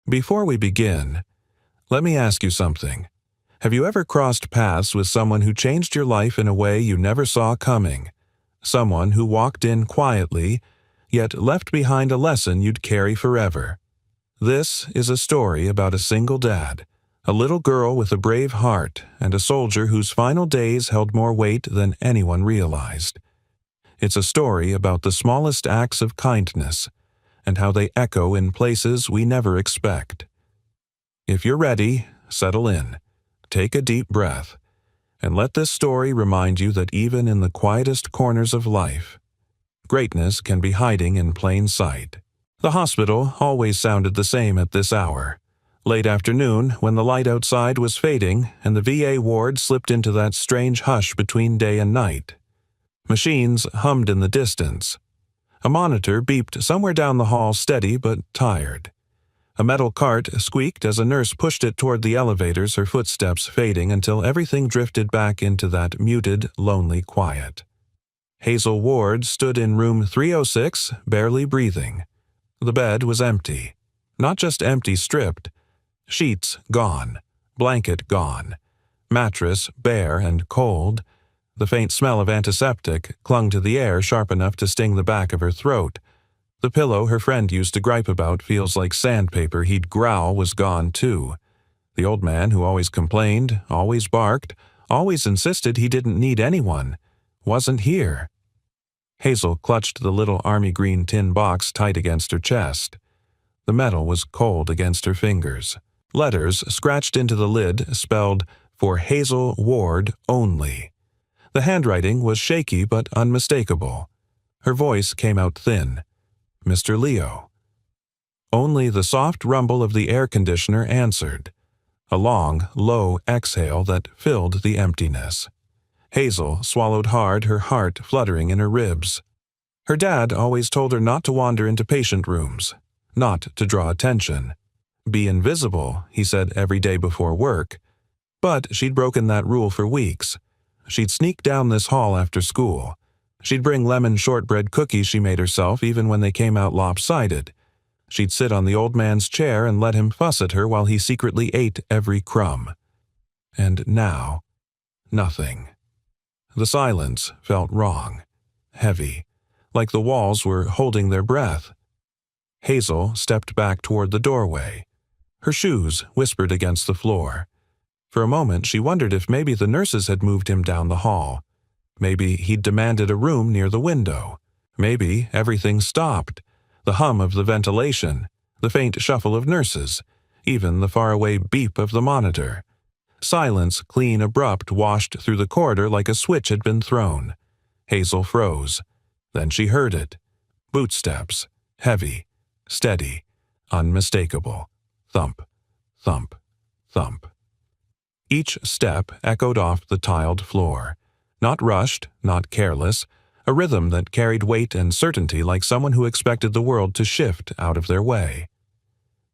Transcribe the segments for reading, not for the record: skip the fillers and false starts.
Before we begin, let me ask you something. Have you ever crossed paths with someone who changed your life in a way you never saw coming? Someone who walked in quietly, yet left behind a lesson you'd carry forever. This is a story about a single dad, a little girl with a brave heart, and a soldier whose final days held more weight than anyone realized. It's a story about the smallest acts of kindness and how they echo in places we never expect. If you're ready, settle in, take a deep breath, and let this story remind you that even in the quietest corners of life, greatness can be hiding in plain sight. The hospital always sounded the same at this hour. Late afternoon, when the light outside was fading and the VA ward slipped into that strange hush between day and night. Machines hummed in the distance. A monitor beeped somewhere down the hall, steady but tired. A metal cart squeaked as a nurse pushed it toward the elevators, her footsteps fading until everything drifted back into that muted, lonely quiet. Hazel Ward stood in room 306, barely breathing. The bed was empty. Not just empty, stripped. Sheets gone. Blanket gone. Mattress bare and cold. The faint smell of antiseptic clung to the air, sharp enough to sting the back of her throat. The pillow her friend used to gripe about feels like sandpaper he'd growl was gone too. The old man who always complained, always barked, always insisted he didn't need anyone, wasn't here. Hazel clutched the little army green tin box tight against her chest. The metal was cold against her fingers. Letters scratched into the lid spelled, "For Hazel Ward only." The handwriting was shaky but unmistakable. Her voice came out thin. "Mr. Leo." Only the soft rumble of the air conditioner answered. A long, low exhale that filled the emptiness. Hazel swallowed hard, her heart fluttering in her ribs. Her dad always told her not to wander into patient rooms, not to draw attention. Be invisible, he said every day before work. But she'd broken that rule for weeks. She'd sneak down this hall after school. She'd bring lemon shortbread cookies she made herself even when they came out lopsided. She'd sit on the old man's chair and let him fuss at her while he secretly ate every crumb. And now, nothing. The silence felt wrong, heavy, like the walls were holding their breath. Hazel stepped back toward the doorway. Her shoes whispered against the floor. For a moment, she wondered if maybe the nurses had moved him down the hall. Maybe he'd demanded a room near the window. Maybe everything stopped. The hum of the ventilation, the faint shuffle of nurses, even the faraway beep of the monitor. Silence, clean, abrupt, washed through the corridor like a switch had been thrown. Hazel froze. Then she heard it. Bootsteps. Heavy. Steady. Unmistakable. Thump. Thump. Thump. Each step echoed off the tiled floor. Not rushed, not careless, a rhythm that carried weight and certainty like someone who expected the world to shift out of their way.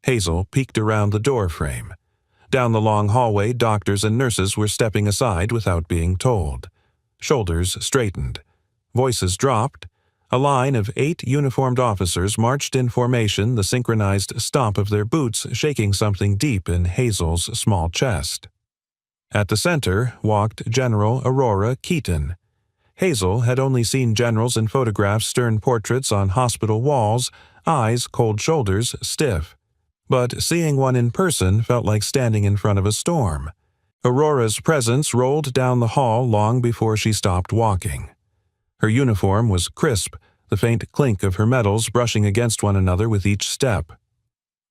Hazel peeked around the door frame. Down the long hallway, doctors and nurses were stepping aside without being told. Shoulders straightened. Voices dropped. A line of 8 uniformed officers marched in formation, the synchronized stomp of their boots shaking something deep in Hazel's small chest. At the center walked General Aurora Keaton. Hazel had only seen generals in photographs, stern portraits on hospital walls, eyes, cold shoulders, stiff. But seeing one in person felt like standing in front of a storm. Aurora's presence rolled down the hall long before she stopped walking. Her uniform was crisp, the faint clink of her metals brushing against one another with each step.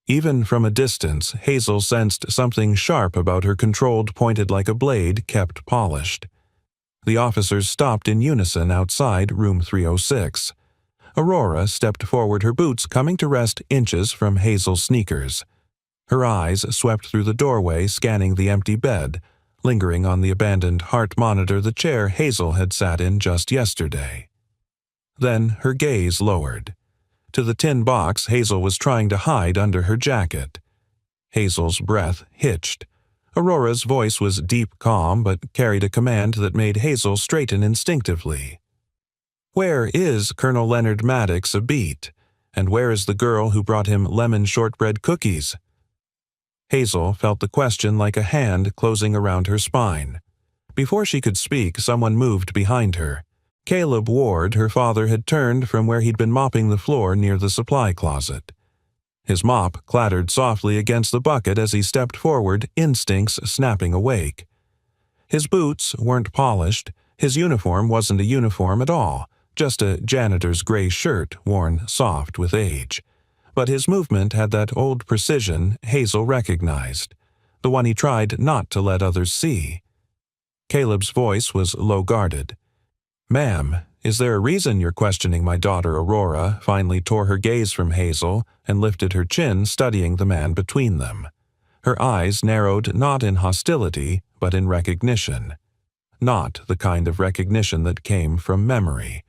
Even from a distance, Hazel sensed something sharp about her, controlled, pointed like a blade, kept polished. The officers stopped in unison outside room 306. Aurora stepped forward, her boots coming to rest inches from Hazel's sneakers. Her eyes swept through the doorway, scanning the empty bed, lingering on the abandoned heart monitor, the chair Hazel had sat in just yesterday. Then her gaze lowered. To the tin box Hazel was trying to hide under her jacket. Hazel's breath hitched. Aurora's voice was deep calm but carried a command that made Hazel straighten instinctively. Where is Colonel Leonard Maddox a beat? And where is the girl who brought him lemon shortbread cookies? Hazel felt the question like a hand closing around her spine. Before she could speak, someone moved behind her. Caleb Ward, her father, had turned from where he'd been mopping the floor near the supply closet. His mop clattered softly against the bucket as he stepped forward, instincts snapping awake. His boots weren't polished. His uniform wasn't a uniform at all, just a janitor's gray shirt worn soft with age. But his movement had that old precision Hazel recognized, the one he tried not to let others see. Caleb's voice was low-guarded. "Ma'am, is there a reason you're questioning my daughter Aurora?" Finally tore her gaze from Hazel and lifted her chin, studying the man between them. Her eyes narrowed not in hostility, but in recognition. Not the kind of recognition that came from memory.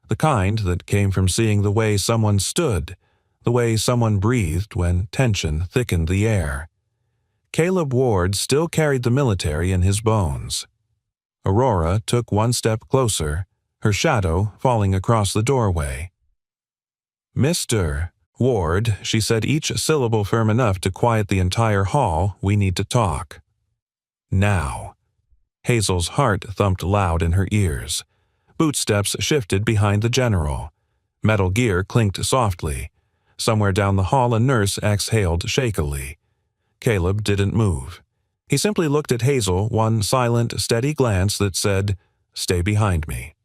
The kind that came from seeing the way someone stood, the way someone breathed when tension thickened the air. Caleb Ward still carried the military in his bones. Aurora took one step closer, her shadow falling across the doorway. "Mr. Ward," she said, each syllable firm enough to quiet the entire hall, "we need to talk. Now." Hazel's heart thumped loud in her ears. Bootsteps shifted behind the general. Metal gear clinked softly. Somewhere down the hall a nurse exhaled shakily. Caleb didn't move. He simply looked at Hazel, one silent, steady glance that said, "Stay behind me."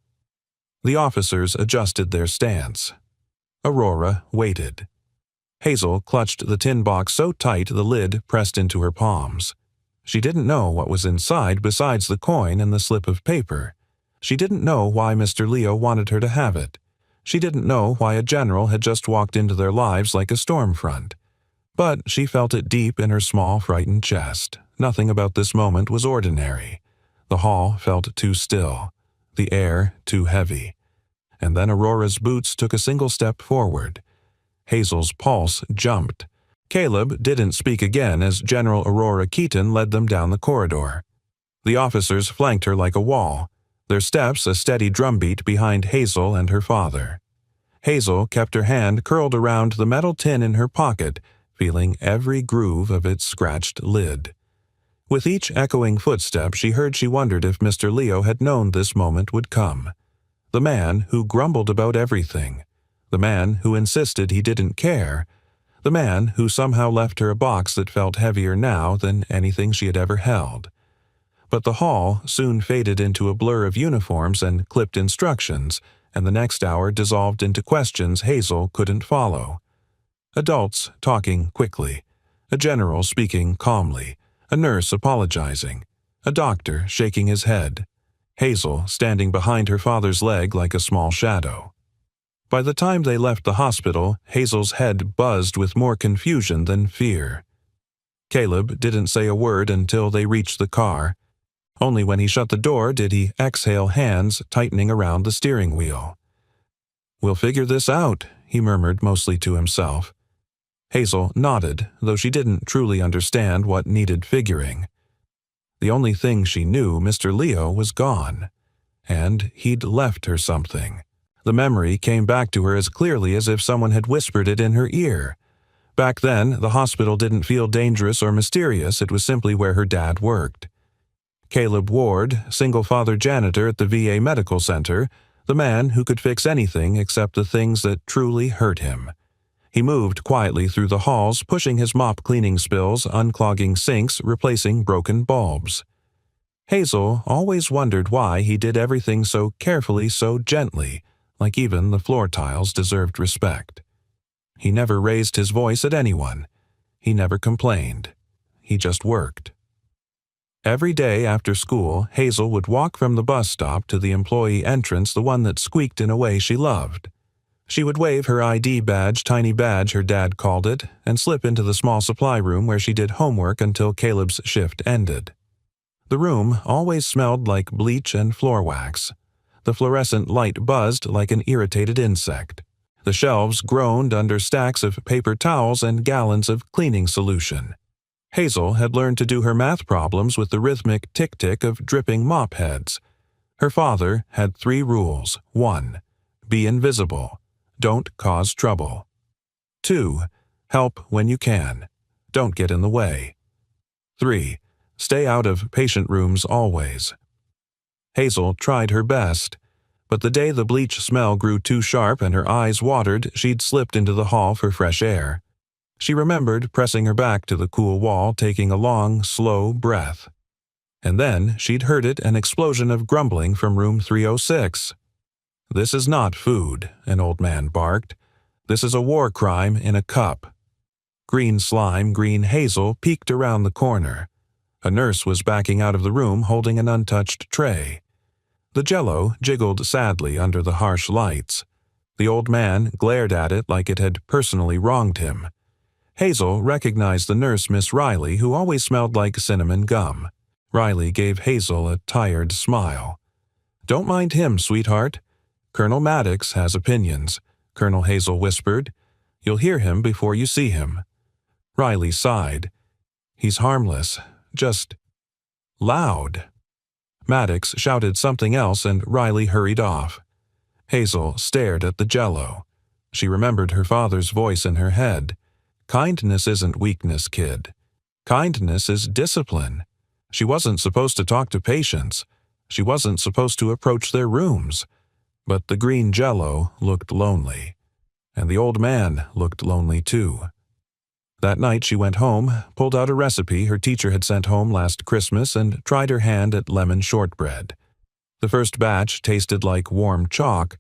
The officers adjusted their stance. Aurora waited. Hazel clutched the tin box so tight the lid pressed into her palms. She didn't know what was inside besides the coin and the slip of paper. She didn't know why Mr. Leo wanted her to have it. She didn't know why a general had just walked into their lives like a storm front. But she felt it deep in her small, frightened chest. Nothing about this moment was ordinary. The hall felt too still, the air too heavy. And then Aurora's boots took a single step forward. Hazel's pulse jumped. Caleb didn't speak again as General Aurora Keaton led them down the corridor. The officers flanked her like a wall, their steps a steady drumbeat behind Hazel and her father. Hazel kept her hand curled around the metal tin in her pocket, feeling every groove of its scratched lid. With each echoing footstep she wondered if Mr. Leo had known this moment would come. The man who grumbled about everything. The man who insisted he didn't care. The man who somehow left her a box that felt heavier now than anything she had ever held. But the hall soon faded into a blur of uniforms and clipped instructions, and the next hour dissolved into questions Hazel couldn't follow. Adults talking quickly. A general speaking calmly. A nurse apologizing. A doctor shaking his head. Hazel standing behind her father's leg like a small shadow. By the time they left the hospital, Hazel's head buzzed with more confusion than fear. Caleb didn't say a word until they reached the car. Only when he shut the door did he exhale, hands tightening around the steering wheel. "We'll figure this out," he murmured mostly to himself. Hazel nodded, though she didn't truly understand what needed figuring. The only thing she knew, Mr. Leo was gone. And he'd left her something. The memory came back to her as clearly as if someone had whispered it in her ear. Back then, the hospital didn't feel dangerous or mysterious, it was simply where her dad worked. Caleb Ward, single-father janitor at the VA Medical Center, the man who could fix anything except the things that truly hurt him. He moved quietly through the halls, pushing his mop cleaning spills, unclogging sinks, replacing broken bulbs. Hazel always wondered why he did everything so carefully, so gently, like even the floor tiles deserved respect. He never raised his voice at anyone. He never complained. He just worked. Every day after school, Hazel would walk from the bus stop to the employee entrance, the one that squeaked in a way she loved. She would wave her ID badge, tiny badge her dad called it, and slip into the small supply room where she did homework until Caleb's shift ended. The room always smelled like bleach and floor wax. The fluorescent light buzzed like an irritated insect. The shelves groaned under stacks of paper towels and gallons of cleaning solution. Hazel had learned to do her math problems with the rhythmic tick-tick of dripping mop heads. Her father had 3 rules. 1. Be invisible. Don't cause trouble. 2. Help when you can. Don't get in the way. 3. Stay out of patient rooms always. Hazel tried her best, but the day the bleach smell grew too sharp and her eyes watered, she'd slipped into the hall for fresh air. She remembered pressing her back to the cool wall, taking a long, slow breath. And then she'd heard an explosion of grumbling from room 306. "This is not food," an old man barked. "This is a war crime in a cup." Green slime, green Hazel peeked around the corner. A nurse was backing out of the room holding an untouched tray. The jello jiggled sadly under the harsh lights. The old man glared at it like it had personally wronged him. Hazel recognized the nurse, Miss Riley, who always smelled like cinnamon gum. Riley gave Hazel a tired smile. "Don't mind him, sweetheart. Colonel Maddox has opinions," Colonel Hazel whispered. "You'll hear him before you see him." Riley sighed. "He's harmless, just loud." Maddox shouted something else and Riley hurried off. Hazel stared at the jello. She remembered her father's voice in her head. "Kindness isn't weakness, kid. Kindness is discipline." She wasn't supposed to talk to patients. She wasn't supposed to approach their rooms. But the green jello looked lonely. And the old man looked lonely too. That night she went home, pulled out a recipe her teacher had sent home last Christmas, and tried her hand at lemon shortbread. The first batch tasted like warm chalk.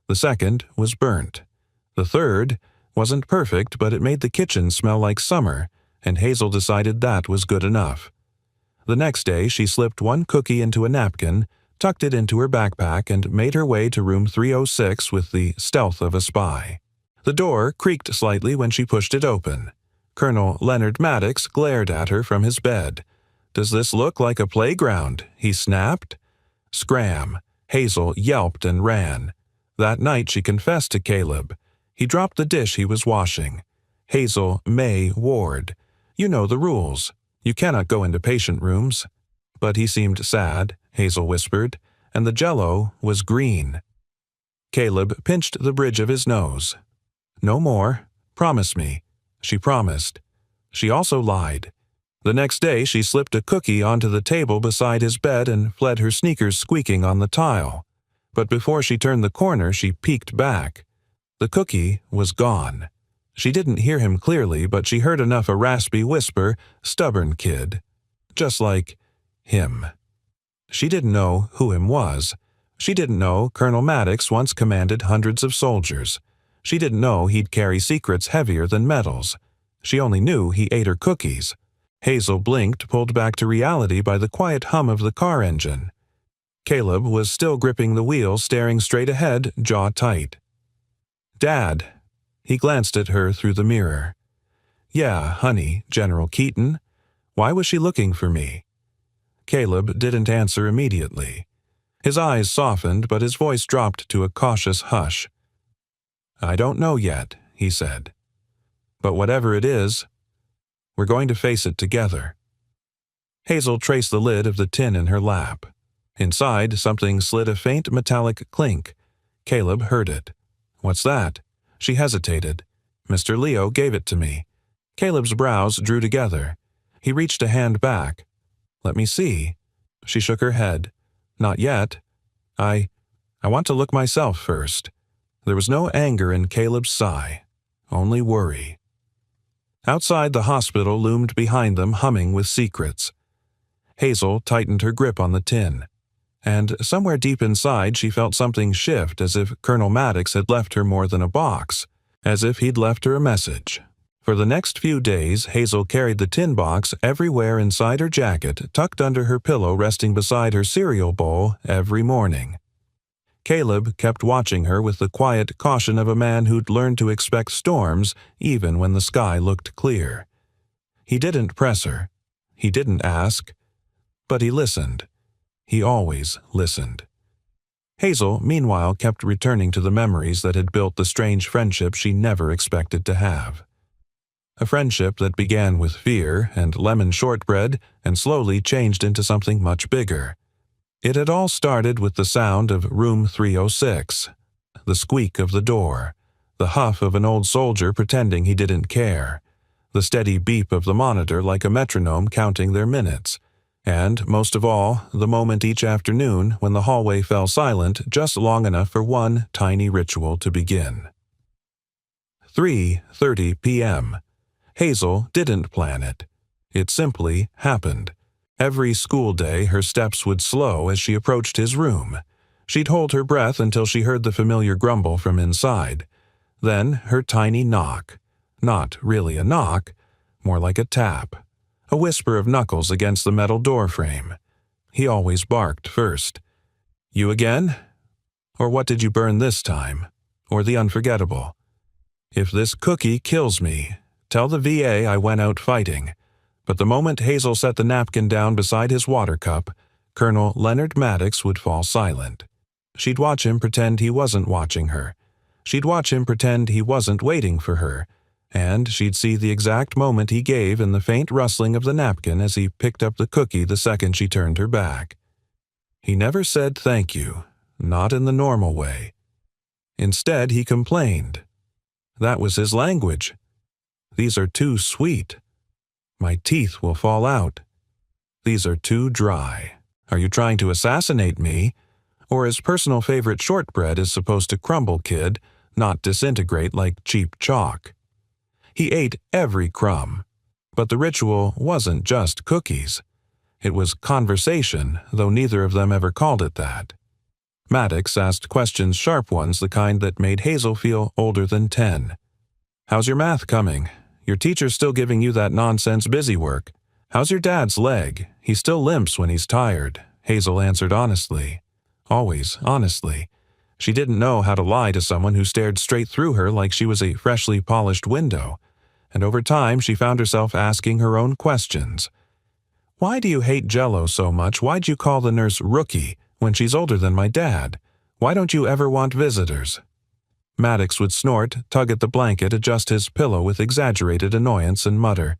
The second was burnt. The third wasn't perfect, but it made the kitchen smell like summer, and Hazel decided that was good enough. The next day she slipped one cookie into a napkin, tucked it into her backpack, and made her way to room 306 with the stealth of a spy. The door creaked slightly when she pushed it open. Colonel Leonard Maddox glared at her from his bed. "Does this look like a playground?" he snapped. Scram! Hazel yelped and ran. That night she confessed to Caleb. He dropped the dish he was washing. "Hazel May Ward. You know the rules. You cannot go into patient rooms." "But he seemed sad," Hazel whispered, "and the jello was green." Caleb pinched the bridge of his nose. "No more. Promise me." She promised. She also lied. The next day she slipped a cookie onto the table beside his bed and fled, her sneakers squeaking on the tile. But before she turned the corner she peeked back. The cookie was gone. She didn't hear him clearly, but she heard enough a raspy whisper, "Stubborn kid." Just like him. She didn't know who him was. She didn't know Colonel Maddox once commanded hundreds of soldiers. She didn't know he'd carry secrets heavier than metals. She only knew he ate her cookies. Hazel blinked, pulled back to reality by the quiet hum of the car engine. Caleb was still gripping the wheel, staring straight ahead, jaw tight. "Dad." He glanced at her through the mirror. "Yeah, honey, General Keaton. Why was she looking for me?" Caleb didn't answer immediately. His eyes softened, but his voice dropped to a cautious hush. "I don't know yet," he said. "But whatever it is, we're going to face it together." Hazel traced the lid of the tin in her lap. Inside, something slid a faint metallic clink. Caleb heard it. "What's that?" She hesitated. "Mr. Leo gave it to me." Caleb's brows drew together. He reached a hand back. "Let me see." She shook her head. "Not yet. I want to look myself first." There was no anger in Caleb's sigh, only worry. Outside, the hospital loomed behind them, humming with secrets. Hazel tightened her grip on the tin. And somewhere deep inside she felt something shift, as if Colonel Maddox had left her more than a box, as if he'd left her a message. For the next few days, Hazel carried the tin box everywhere inside her jacket, tucked under her pillow, resting beside her cereal bowl every morning. Caleb kept watching her with the quiet caution of a man who'd learned to expect storms even when the sky looked clear. He didn't press her. He didn't ask. But he listened. He always listened. Hazel, meanwhile, kept returning to the memories that had built the strange friendship she never expected to have. A friendship that began with fear and lemon shortbread and slowly changed into something much bigger. It had all started with the sound of room 306, the squeak of the door, the huff of an old soldier pretending he didn't care, the steady beep of the monitor like a metronome counting their minutes, and, most of all, the moment each afternoon when the hallway fell silent just long enough for one tiny ritual to begin. 3:30 p.m. Hazel didn't plan it. It simply happened. Every school day her steps would slow as she approached his room. She'd hold her breath until she heard the familiar grumble from inside. Then her tiny knock. Not really a knock, more like a tap. A whisper of knuckles against the metal door frame. He always barked first. "You again? Or what did you burn this time? Or the unforgettable? If this cookie kills me, tell the VA I went out fighting." But the moment Hazel set the napkin down beside his water cup, Colonel Leonard Maddox would fall silent. She'd watch him pretend he wasn't watching her. She'd watch him pretend he wasn't waiting for her, and she'd see the exact moment he gave in the faint rustling of the napkin as he picked up the cookie the second she turned her back. He never said thank you, not in the normal way. Instead, he complained. That was his language. "These are too sweet. My teeth will fall out. These are too dry. Are you trying to assassinate me? Or his personal favorite shortbread is supposed to crumble, kid, not disintegrate like cheap chalk." He ate every crumb. But the ritual wasn't just cookies. It was conversation, though neither of them ever called it that. Maddox asked questions, sharp ones, the kind that made Hazel feel older than 10. "How's your math coming? Your teacher's still giving you that nonsense busy work. How's your dad's leg? He still limps when he's tired." Hazel answered honestly. Always honestly. She didn't know how to lie to someone who stared straight through her like she was a freshly polished window, and over time she found herself asking her own questions. "Why do you hate Jell-O so much? Why'd you call the nurse Rookie when she's older than my dad? Why don't you ever want visitors?" Maddox would snort, tug at the blanket, adjust his pillow with exaggerated annoyance, and mutter,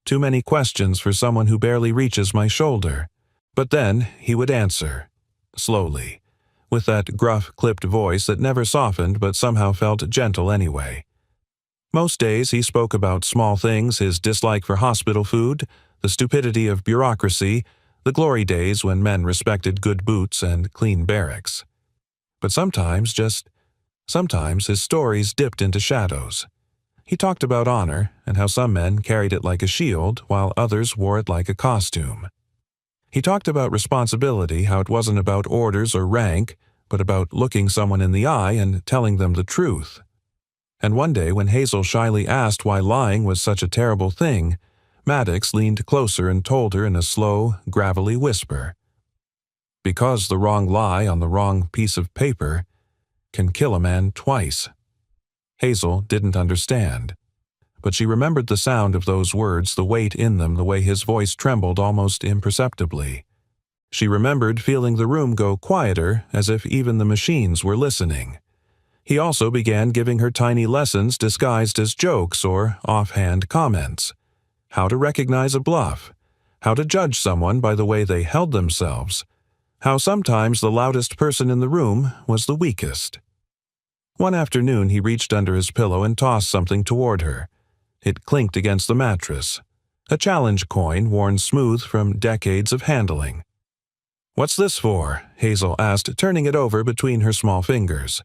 "Too many questions for someone who barely reaches my shoulder." But then he would answer. Slowly, with that gruff, clipped voice that never softened but somehow felt gentle anyway. Most days he spoke about small things, his dislike for hospital food, the stupidity of bureaucracy, the glory days when men respected good boots and clean barracks. But sometimes his stories dipped into shadows. He talked about honor and how some men carried it like a shield while others wore it like a costume. He talked about responsibility, how it wasn't about orders or rank, but about looking someone in the eye and telling them the truth. And one day when Hazel shyly asked why lying was such a terrible thing, Maddox leaned closer and told her in a slow, gravelly whisper, "Because the wrong lie on the wrong piece of paper can kill a man twice." Hazel didn't understand. But she remembered the sound of those words, the weight in them, the way his voice trembled almost imperceptibly. She remembered feeling the room go quieter, as if even the machines were listening. He also began giving her tiny lessons disguised as jokes or offhand comments. How to recognize a bluff. How to judge someone by the way they held themselves. How sometimes the loudest person in the room was the weakest. One afternoon he reached under his pillow and tossed something toward her. It clinked against the mattress. A challenge coin worn smooth from decades of handling. "What's this for?" Hazel asked, turning it over between her small fingers.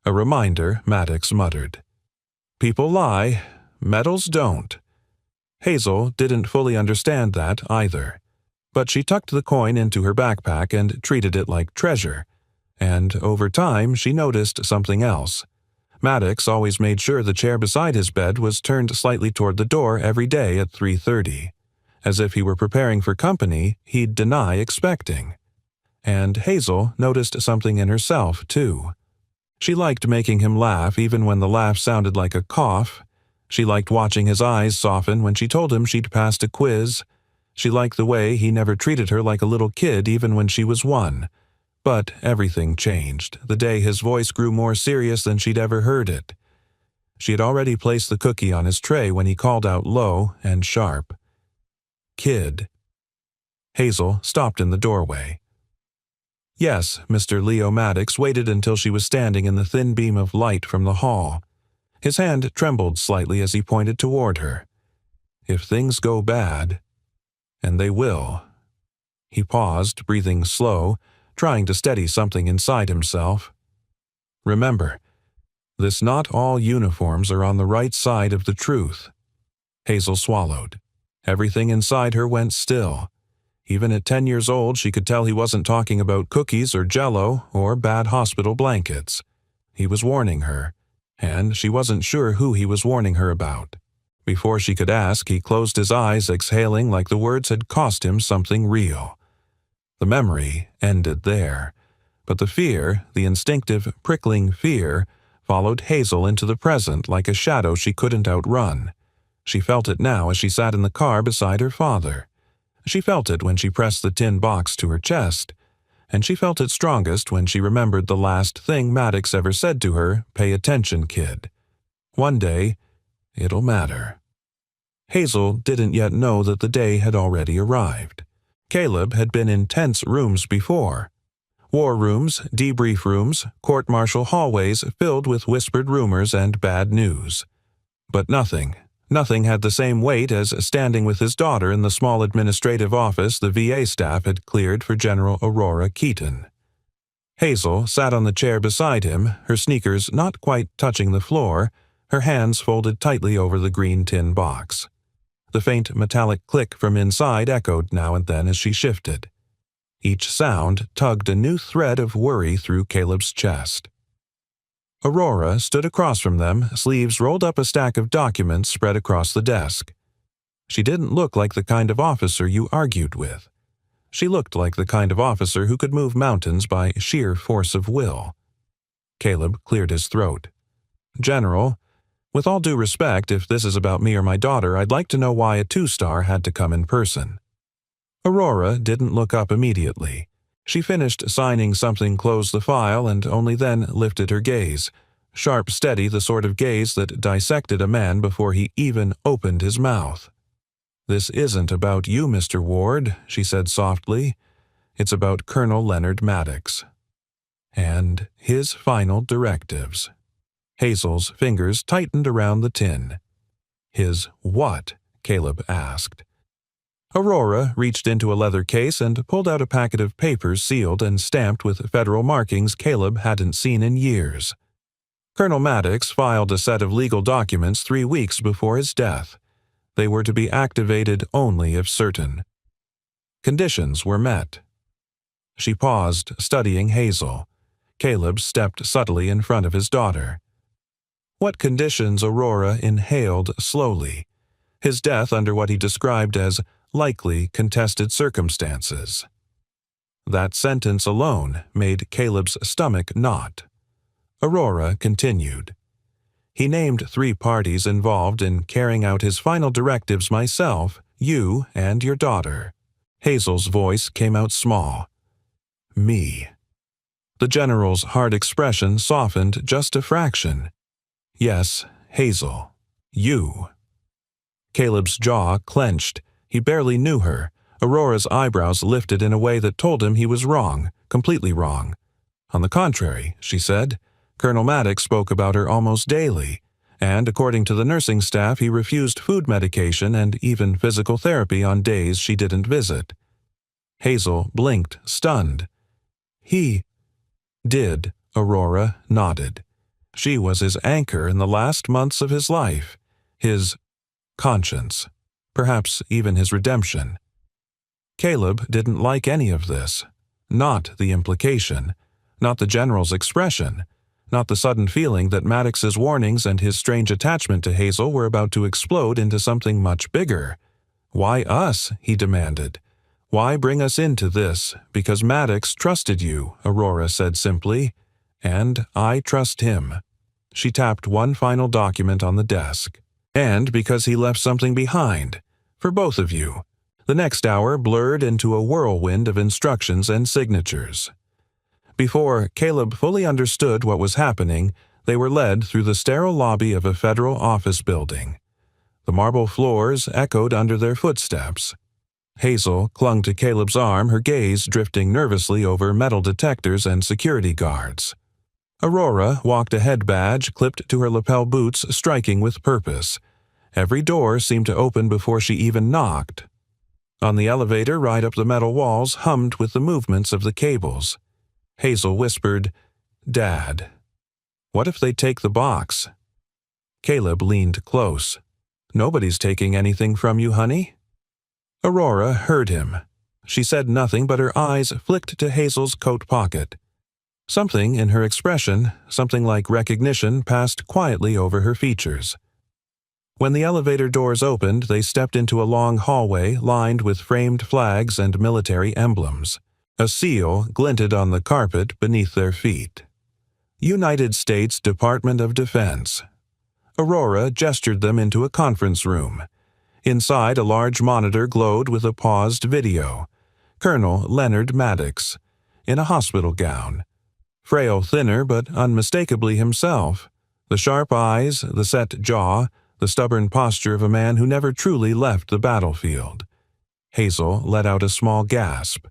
"A reminder," Maddox muttered. "People lie. Medals don't." Hazel didn't fully understand that either. But she tucked the coin into her backpack and treated it like treasure. And over time, she noticed something else. Maddox always made sure the chair beside his bed was turned slightly toward the door every day at 3:30. As if he were preparing for company he'd deny expecting. And Hazel noticed something in herself, too. She liked making him laugh even when the laugh sounded like a cough. She liked watching his eyes soften when she told him she'd passed a quiz. She liked the way he never treated her like a little kid even when she was 1. But everything changed the day his voice grew more serious than she'd ever heard it. She had already placed the cookie on his tray when he called out low and sharp, "Kid." Hazel stopped in the doorway. Yes, Mr. Leo Maddox waited until she was standing in the thin beam of light from the hall. His hand trembled slightly as he pointed toward her. If things go bad, and they will. He paused, breathing slow, trying to steady something inside himself. Remember, this not all uniforms are on the right side of the truth. Hazel swallowed. Everything inside her went still. Even at 10 years old, she could tell he wasn't talking about cookies or Jell-O or bad hospital blankets. He was warning her, and she wasn't sure who he was warning her about. Before she could ask, he closed his eyes, exhaling like the words had cost him something real. The memory ended there, but the fear, the instinctive, prickling fear, followed Hazel into the present like a shadow she couldn't outrun. She felt it now as she sat in the car beside her father. She felt it when she pressed the tin box to her chest, and she felt it strongest when she remembered the last thing Maddox ever said to her, "Pay attention, kid. One day, it'll matter." Hazel didn't yet know that the day had already arrived. Caleb had been in tense rooms before. War rooms, debrief rooms, court-martial hallways filled with whispered rumors and bad news. But nothing had the same weight as standing with his daughter in the small administrative office the VA staff had cleared for General Aurora Keaton. Hazel sat on the chair beside him, her sneakers not quite touching the floor, her hands folded tightly over the green tin box. The faint metallic click from inside echoed now and then as she shifted. Each sound tugged a new thread of worry through Caleb's chest. Aurora stood across from them, sleeves rolled up a stack of documents spread across the desk. She didn't look like the kind of officer you argued with. She looked like the kind of officer who could move mountains by sheer force of will. Caleb cleared his throat. "General, with all due respect, if this is about me or my daughter, I'd like to know why a 2-star had to come in person." Aurora didn't look up immediately. She finished signing something, closed the file, and only then lifted her gaze. Sharp, steady, the sort of gaze that dissected a man before he even opened his mouth. "This isn't about you, Mr. Ward," she said softly. "It's about Colonel Leonard Maddox. And his final directives." Hazel's fingers tightened around the tin. "His what?" Caleb asked. Aurora reached into a leather case and pulled out a packet of papers sealed and stamped with federal markings Caleb hadn't seen in years. Colonel Maddox filed a set of legal documents 3 weeks before his death. They were to be activated only if certain conditions were met. She paused, studying Hazel. Caleb stepped subtly in front of his daughter. What conditions? Aurora inhaled slowly. His death under what he described as likely contested circumstances. That sentence alone made Caleb's stomach knot. Aurora continued. "He named 3 parties involved in carrying out his final directives: myself, you, and your daughter." Hazel's voice came out small. "Me." The general's hard expression softened just a fraction. "Yes, Hazel. You." Caleb's jaw clenched. He barely knew her. Aurora's eyebrows lifted in a way that told him he was wrong, completely wrong. "On the contrary," she said, "Colonel Maddox spoke about her almost daily, and according to the nursing staff, he refused food medication and even physical therapy on days she didn't visit." Hazel blinked, stunned. "He did," Aurora nodded. She was his anchor in the last months of his life, his conscience, perhaps even his redemption. Caleb didn't like any of this. Not the implication, not the general's expression, not the sudden feeling that Maddox's warnings and his strange attachment to Hazel were about to explode into something much bigger. "Why us?" he demanded. "Why bring us into this? Because Maddox trusted you," Aurora said simply. "And I trust him." She tapped one final document on the desk. "And because he left something behind. For both of you." The next hour blurred into a whirlwind of instructions and signatures. Before Caleb fully understood what was happening, they were led through the sterile lobby of a federal office building. The marble floors echoed under their footsteps. Hazel clung to Caleb's arm, her gaze drifting nervously over metal detectors and security guards. Aurora walked a head badge clipped to her lapel boots, striking with purpose. Every door seemed to open before she even knocked. On the elevator ride up, the metal walls hummed with the movements of the cables. Hazel whispered, "Dad, what if they take the box?" Caleb leaned close. "Nobody's taking anything from you, honey." Aurora heard him. She said nothing, but her eyes flicked to Hazel's coat pocket. Something in her expression, something like recognition, passed quietly over her features. When the elevator doors opened, they stepped into a long hallway lined with framed flags and military emblems. A seal glinted on the carpet beneath their feet. United States Department of Defense. Aurora gestured them into a conference room. Inside, a large monitor glowed with a paused video. Colonel Leonard Maddox, in a hospital gown. Frail thinner, but unmistakably himself. The sharp eyes, the set jaw, the stubborn posture of a man who never truly left the battlefield. Hazel let out a small gasp.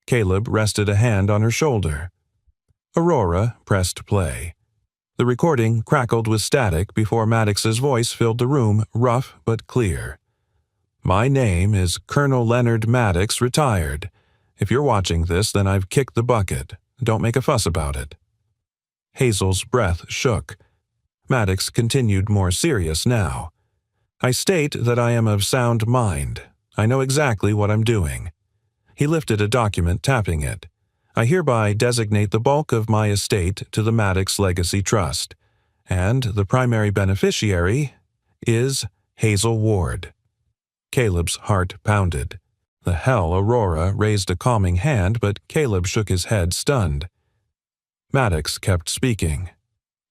Caleb rested a hand on her shoulder. Aurora pressed play. The recording crackled with static before Maddox's voice filled the room, rough but clear. "My name is Colonel Leonard Maddox, retired. If you're watching this, then I've kicked the bucket. Don't make a fuss about it." Hazel's breath shook. Maddox continued, more serious now. "I state that I am of sound mind. I know exactly what I'm doing." He lifted a document, tapping it. "I hereby designate the bulk of my estate to the Maddox Legacy Trust, and the primary beneficiary is Hazel Ward." Caleb's heart pounded. The hell, Aurora raised a calming hand, but Caleb shook his head, stunned. Maddox kept speaking.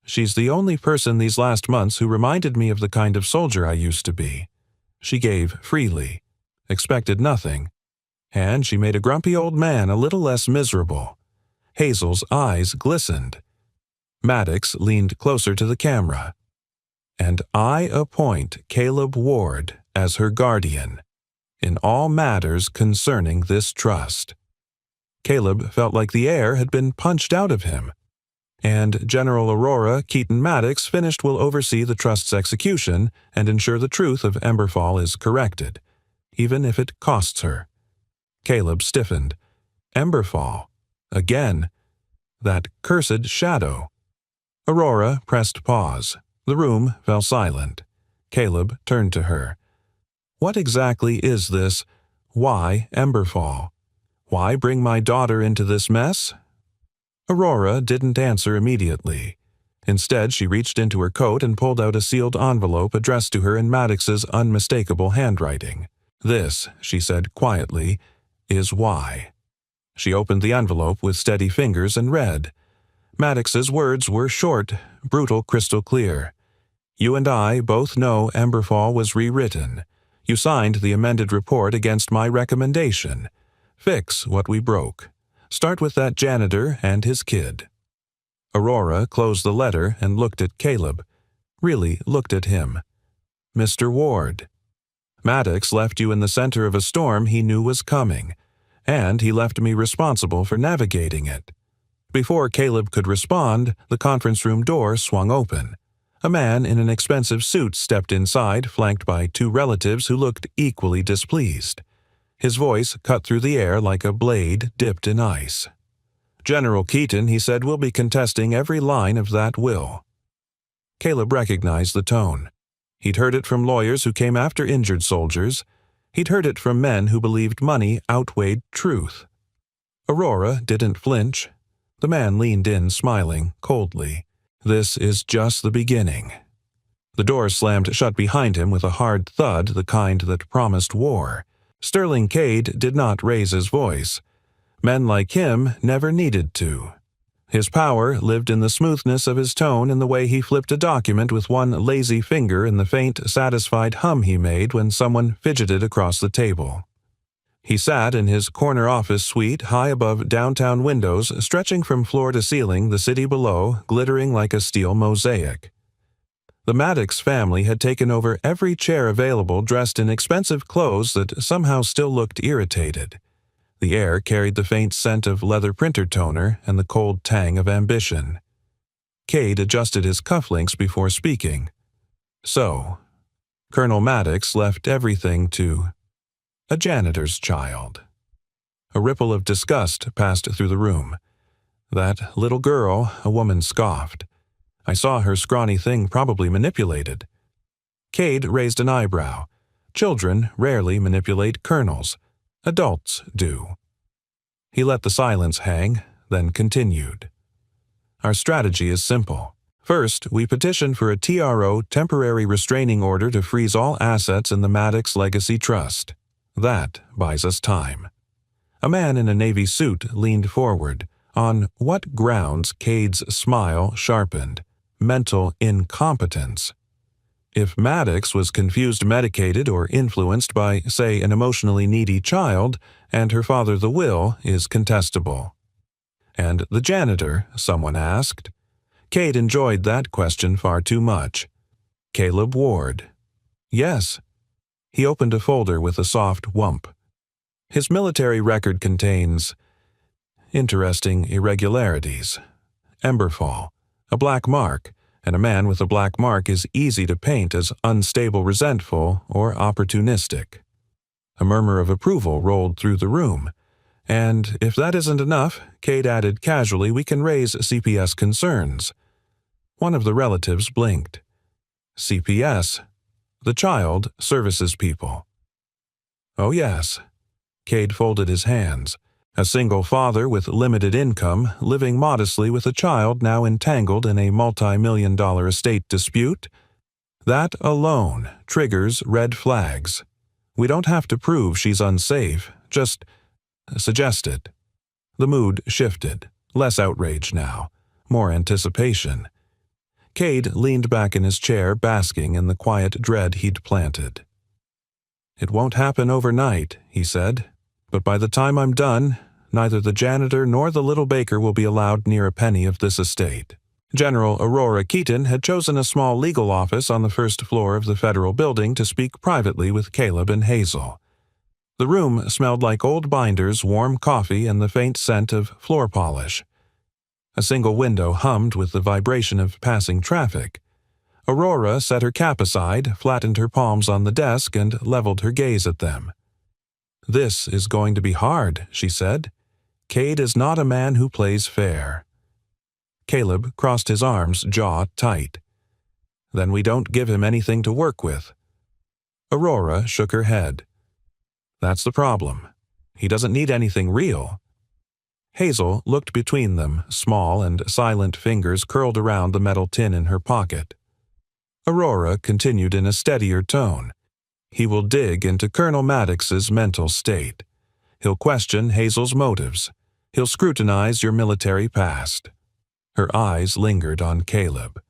"She's the only person these last months who reminded me of the kind of soldier I used to be. She gave freely, expected nothing, and she made a grumpy old man a little less miserable." Hazel's eyes glistened. Maddox leaned closer to the camera. "And I appoint Caleb Ward as her guardian in all matters concerning this trust." Caleb felt like the air had been punched out of him. "And General Aurora Keaton Maddox finished will oversee the trust's execution and ensure the truth of Emberfall is corrected, even if it costs her." Caleb stiffened. Emberfall. Again. That cursed shadow. Aurora pressed pause. The room fell silent. Caleb turned to her. "What exactly is this? Why Emberfall? Why bring my daughter into this mess?" Aurora didn't answer immediately. Instead, she reached into her coat and pulled out a sealed envelope addressed to her in Maddox's unmistakable handwriting. "This," she said quietly, "is why." She opened the envelope with steady fingers and read. Maddox's words were short, brutal, crystal clear. "You and I both know Emberfall was rewritten. You signed the amended report against my recommendation. Fix what we broke. Start with that janitor and his kid." Aurora closed the letter and looked at Caleb. Really looked at him. "Mr. Ward, Maddox left you in the center of a storm he knew was coming, and he left me responsible for navigating it." Before Caleb could respond, the conference room door swung open. A man in an expensive suit stepped inside, flanked by two relatives who looked equally displeased. His voice cut through the air like a blade dipped in ice. "General Keaton," he said, "will be contesting every line of that will." Caleb recognized the tone. He'd heard it from lawyers who came after injured soldiers. He'd heard it from men who believed money outweighed truth. Aurora didn't flinch. The man leaned in, smiling coldly. "This is just the beginning." The door slammed shut behind him with a hard thud, the kind that promised war. Sterling Cade did not raise his voice. Men like him never needed to. His power lived in the smoothness of his tone and the way he flipped a document with one lazy finger and the faint, satisfied hum he made when someone fidgeted across the table. He sat in his corner office suite high above downtown windows, stretching from floor to ceiling, the city below glittering like a steel mosaic. The Maddox family had taken over every chair available, dressed in expensive clothes that somehow still looked irritated. The air carried the faint scent of leather printer toner and the cold tang of ambition. Cade adjusted his cufflinks before speaking. "So, Colonel Maddox left everything to a janitor's child. A ripple of disgust passed through the room. That little girl, a woman scoffed. I saw her scrawny thing probably manipulated. Cade raised an eyebrow. Children rarely manipulate colonels. Adults do. He let the silence hang, then continued. Our strategy is simple. First, we petition for a TRO temporary restraining order to freeze all assets in the Maddox Legacy Trust. That buys us time. A man in a navy suit leaned forward. On what grounds? Cade's smile sharpened. Mental incompetence. If Maddox was confused medicated or influenced by, say, an emotionally needy child, and her father the will is contestable. And the janitor, someone asked. Cade enjoyed that question far too much. Caleb Ward. Yes. He opened a folder with a soft whump. His military record contains interesting irregularities. Emberfall, a black mark, and a man with a black mark is easy to paint as unstable, resentful, or opportunistic. A murmur of approval rolled through the room. And if that isn't enough, Cade added casually, we can raise CPS concerns. One of the relatives blinked. CPS, the Child Services People. Oh yes. Cade folded his hands. A single father with limited income, living modestly with a child now entangled in a multi-million-dollar estate dispute? That alone triggers red flags. We don't have to prove she's unsafe, just suggest it. The mood shifted, less outrage now, more anticipation. Cade leaned back in his chair, basking in the quiet dread he'd planted. It won't happen overnight, he said. But by the time I'm done, neither the janitor nor the little baker will be allowed near a penny of this estate. General Aurora Keaton had chosen a small legal office on the first floor of the federal building to speak privately with Caleb and Hazel. The room smelled like old binders, warm coffee, and the faint scent of floor polish. A single window hummed with the vibration of passing traffic. Aurora set her cap aside, flattened her palms on the desk, and leveled her gaze at them. This is going to be hard, she said. Cade is not a man who plays fair. Caleb crossed his arms, jaw tight. Then we don't give him anything to work with. Aurora shook her head. That's the problem. He doesn't need anything real. Hazel looked between them, small and silent fingers curled around the metal tin in her pocket. Aurora continued in a steadier tone. He will dig into Colonel Maddox's mental state. He'll question Hazel's motives. He'll scrutinize your military past. Her eyes lingered on Caleb,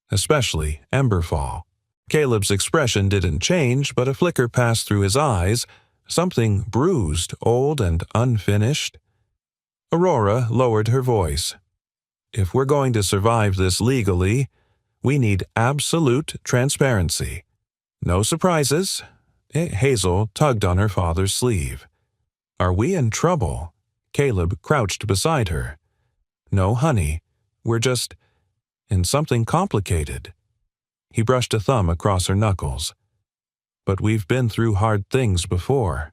especially Emberfall. Caleb's expression didn't change, but a flicker passed through his eyes, something bruised, old, and unfinished. Aurora lowered her voice. If we're going to survive this legally, we need absolute transparency. No surprises. Hazel tugged on her father's sleeve. Are we in trouble? Caleb crouched beside her. No, honey. We're just in something complicated. He brushed a thumb across her knuckles. But we've been through hard things before.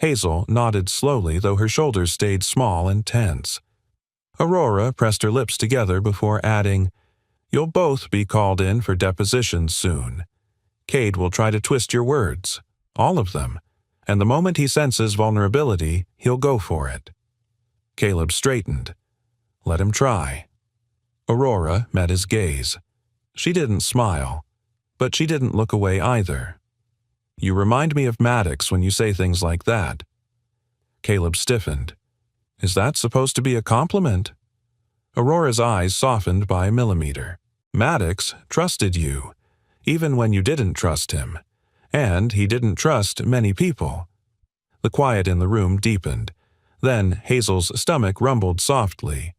Hazel nodded slowly, though her shoulders stayed small and tense. Aurora pressed her lips together before adding, You'll both be called in for depositions soon. Cade will try to twist your words, all of them, and the moment he senses vulnerability, he'll go for it. Caleb straightened. Let him try. Aurora met his gaze. She didn't smile, but she didn't look away either. You remind me of Maddox when you say things like that. Caleb stiffened. Is that supposed to be a compliment? Aurora's eyes softened by a millimeter. Maddox trusted you, even when you didn't trust him, and he didn't trust many people. The quiet in the room deepened. Then Hazel's stomach rumbled softly.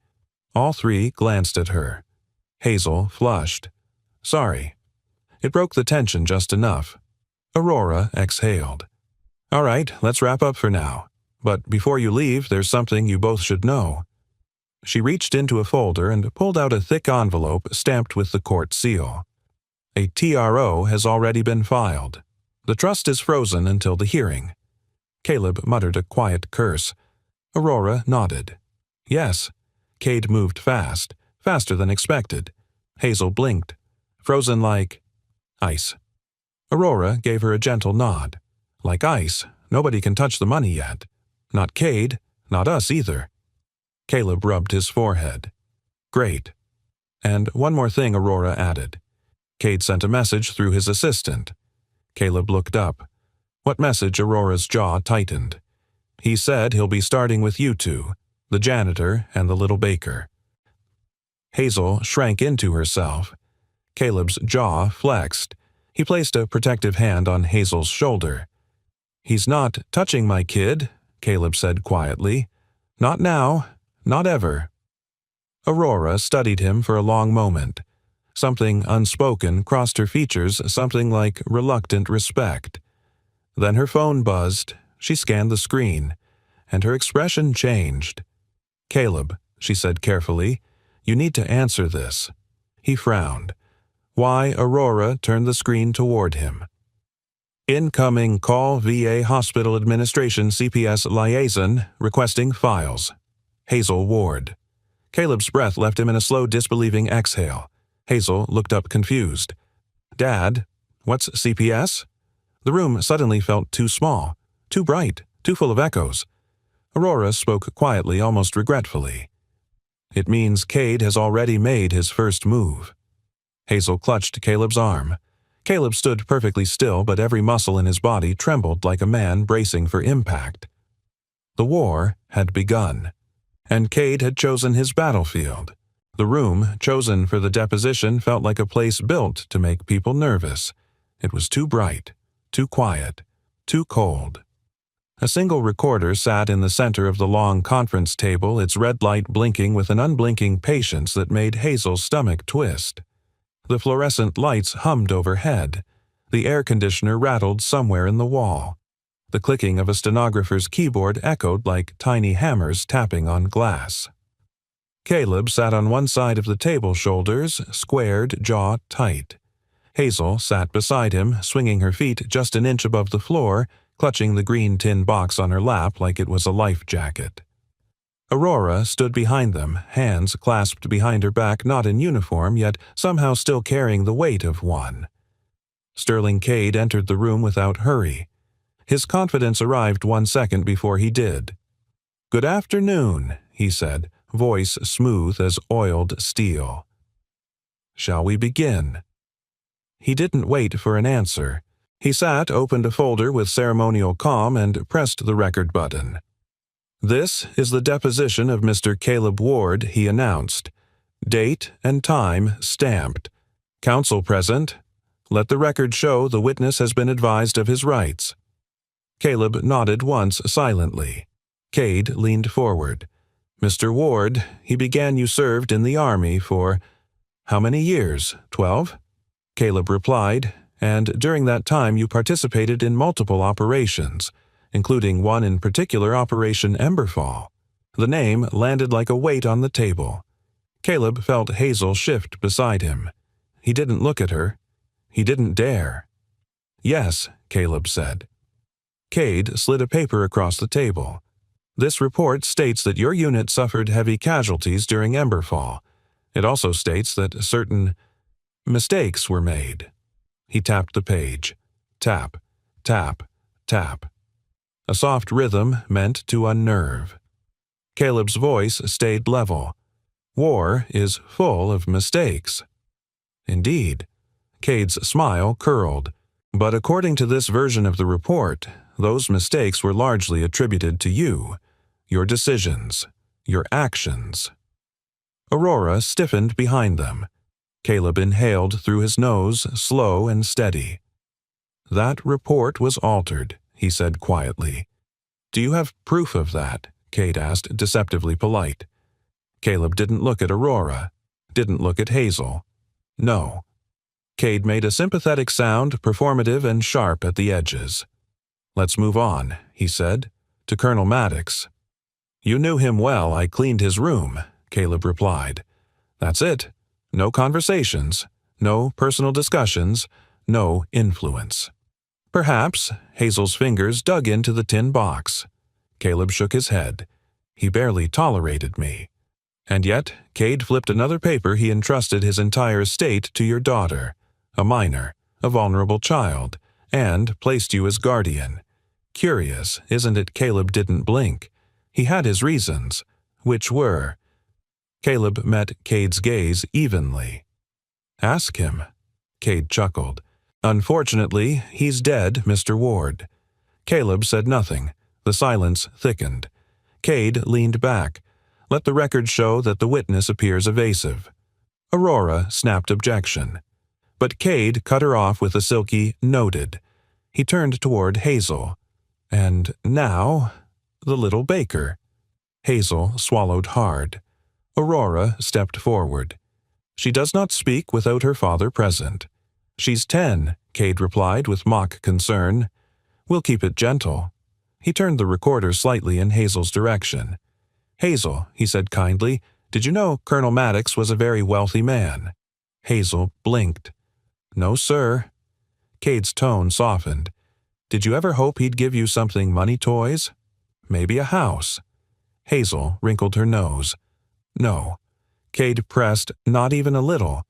All three glanced at her. Hazel flushed. Sorry. It broke the tension just enough. Aurora exhaled. All right, let's wrap up for now. But before you leave, there's something you both should know. She reached into a folder and pulled out a thick envelope stamped with the court seal. A TRO has already been filed. The trust is frozen until the hearing. Caleb muttered a quiet curse. Aurora nodded. Yes. Cade moved fast, faster than expected. Hazel blinked, frozen like ice. Aurora gave her a gentle nod. Like ice, nobody can touch the money yet. Not Cade, not us either. Caleb rubbed his forehead. Great. And one more thing Aurora added. Cade sent a message through his assistant. Caleb looked up. What message? Aurora's jaw tightened. He said he'll be starting with you two, the janitor and the little baker. Hazel shrank into herself. Caleb's jaw flexed. He placed a protective hand on Hazel's shoulder. He's not touching my kid, Caleb said quietly. Not now, not ever. Aurora studied him for a long moment. Something unspoken crossed her features, something like reluctant respect. Then her phone buzzed. She scanned the screen, and her expression changed. Caleb, she said carefully, you need to answer this. He frowned. Why? Aurora turned the screen toward him. Incoming call VA Hospital Administration CPS liaison requesting files. Hazel Ward. Caleb's breath left him in a slow, disbelieving exhale. Hazel looked up confused. Dad, what's CPS? The room suddenly felt too small, too bright, too full of echoes. Aurora spoke quietly, almost regretfully. It means Cade has already made his first move. Hazel clutched Caleb's arm. Caleb stood perfectly still, but every muscle in his body trembled like a man bracing for impact. The war had begun, and Cade had chosen his battlefield. The room chosen for the deposition felt like a place built to make people nervous. It was too bright, too quiet, too cold. A single recorder sat in the center of the long conference table, its red light blinking with an unblinking patience that made Hazel's stomach twist. The fluorescent lights hummed overhead. The air conditioner rattled somewhere in the wall. The clicking of a stenographer's keyboard echoed like tiny hammers tapping on glass. Caleb sat on one side of the table, shoulders squared, jaw tight. Hazel sat beside him, swinging her feet just an inch above the floor, clutching the green tin box on her lap like it was a life jacket. Aurora stood behind them, hands clasped behind her back, not in uniform, yet somehow still carrying the weight of one. Sterling Cade entered the room without hurry. His confidence arrived 1 second before he did. "Good afternoon," he said, voice smooth as oiled steel. "Shall we begin?" He didn't wait for an answer. He sat, opened a folder with ceremonial calm, and pressed the record button. "This is the deposition of Mr. Caleb Ward," he announced. "Date and time stamped. Counsel present. Let the record show the witness has been advised of his rights." Caleb nodded once silently. Cade leaned forward. "Mr. Ward," he began, "you served in the Army for how many years? 12?" Caleb replied, "And during that time you participated in multiple operations, including one in particular, Operation Emberfall." The name landed like a weight on the table. Caleb felt Hazel shift beside him. He didn't look at her. He didn't dare. "Yes," Caleb said. Cade slid a paper across the table. "This report states that your unit suffered heavy casualties during Emberfall. It also states that certain mistakes were made." He tapped the page. Tap, tap, tap. A soft rhythm meant to unnerve. Caleb's voice stayed level. "War is full of mistakes." "Indeed." Cade's smile curled. "But according to this version of the report, those mistakes were largely attributed to you, your decisions, your actions." Aurora stiffened behind them. Caleb inhaled through his nose, slow and steady. "That report was altered," he said quietly. "Do you have proof of that?" Cade asked, deceptively polite. Caleb didn't look at Aurora, didn't look at Hazel. "No." Cade made a sympathetic sound, performative and sharp at the edges. "Let's move on," he said, "to Colonel Maddox." "You knew him well. I cleaned his room," Caleb replied. "That's it. No conversations. No personal discussions, no influence. Perhaps. Hazel's fingers dug into the tin box. Caleb shook his head. He barely tolerated me. And yet, Cade flipped another paper. He entrusted his entire estate to your daughter, a minor, a vulnerable child, and placed you as guardian. Curious, isn't it? Caleb didn't blink. He had his reasons, which were. Caleb met Cade's gaze evenly. Ask him. Cade chuckled. Unfortunately, he's dead, Mr. Ward. Caleb said nothing. The silence thickened. Cade leaned back. Let the record show that the witness appears evasive. Aurora snapped objection. But Cade cut her off with a silky "noted." He turned toward Hazel. And now, the little baker. Hazel swallowed hard. Aurora stepped forward. She does not speak without her father present. She's 10, Cade replied with mock concern. We'll keep it gentle. He turned the recorder slightly in Hazel's direction. Hazel, he said kindly, did you know Colonel Maddox was a very wealthy man? Hazel blinked. No, sir. Cade's tone softened. Did you ever hope he'd give you something money toys? Maybe a house. Hazel wrinkled her nose. No. Cade pressed, not even a little.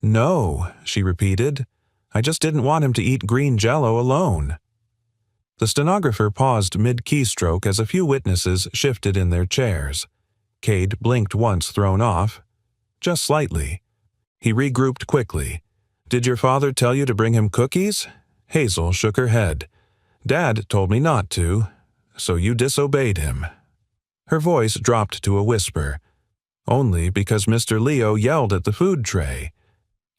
No, she repeated. I just didn't want him to eat green jello alone. The stenographer paused mid-keystroke as a few witnesses shifted in their chairs. Cade blinked once, thrown off. Just slightly. He regrouped quickly. Did your father tell you to bring him cookies? Hazel shook her head. Dad told me not to, so you disobeyed him. Her voice dropped to a whisper. Only because Mr. Leo yelled at the food tray.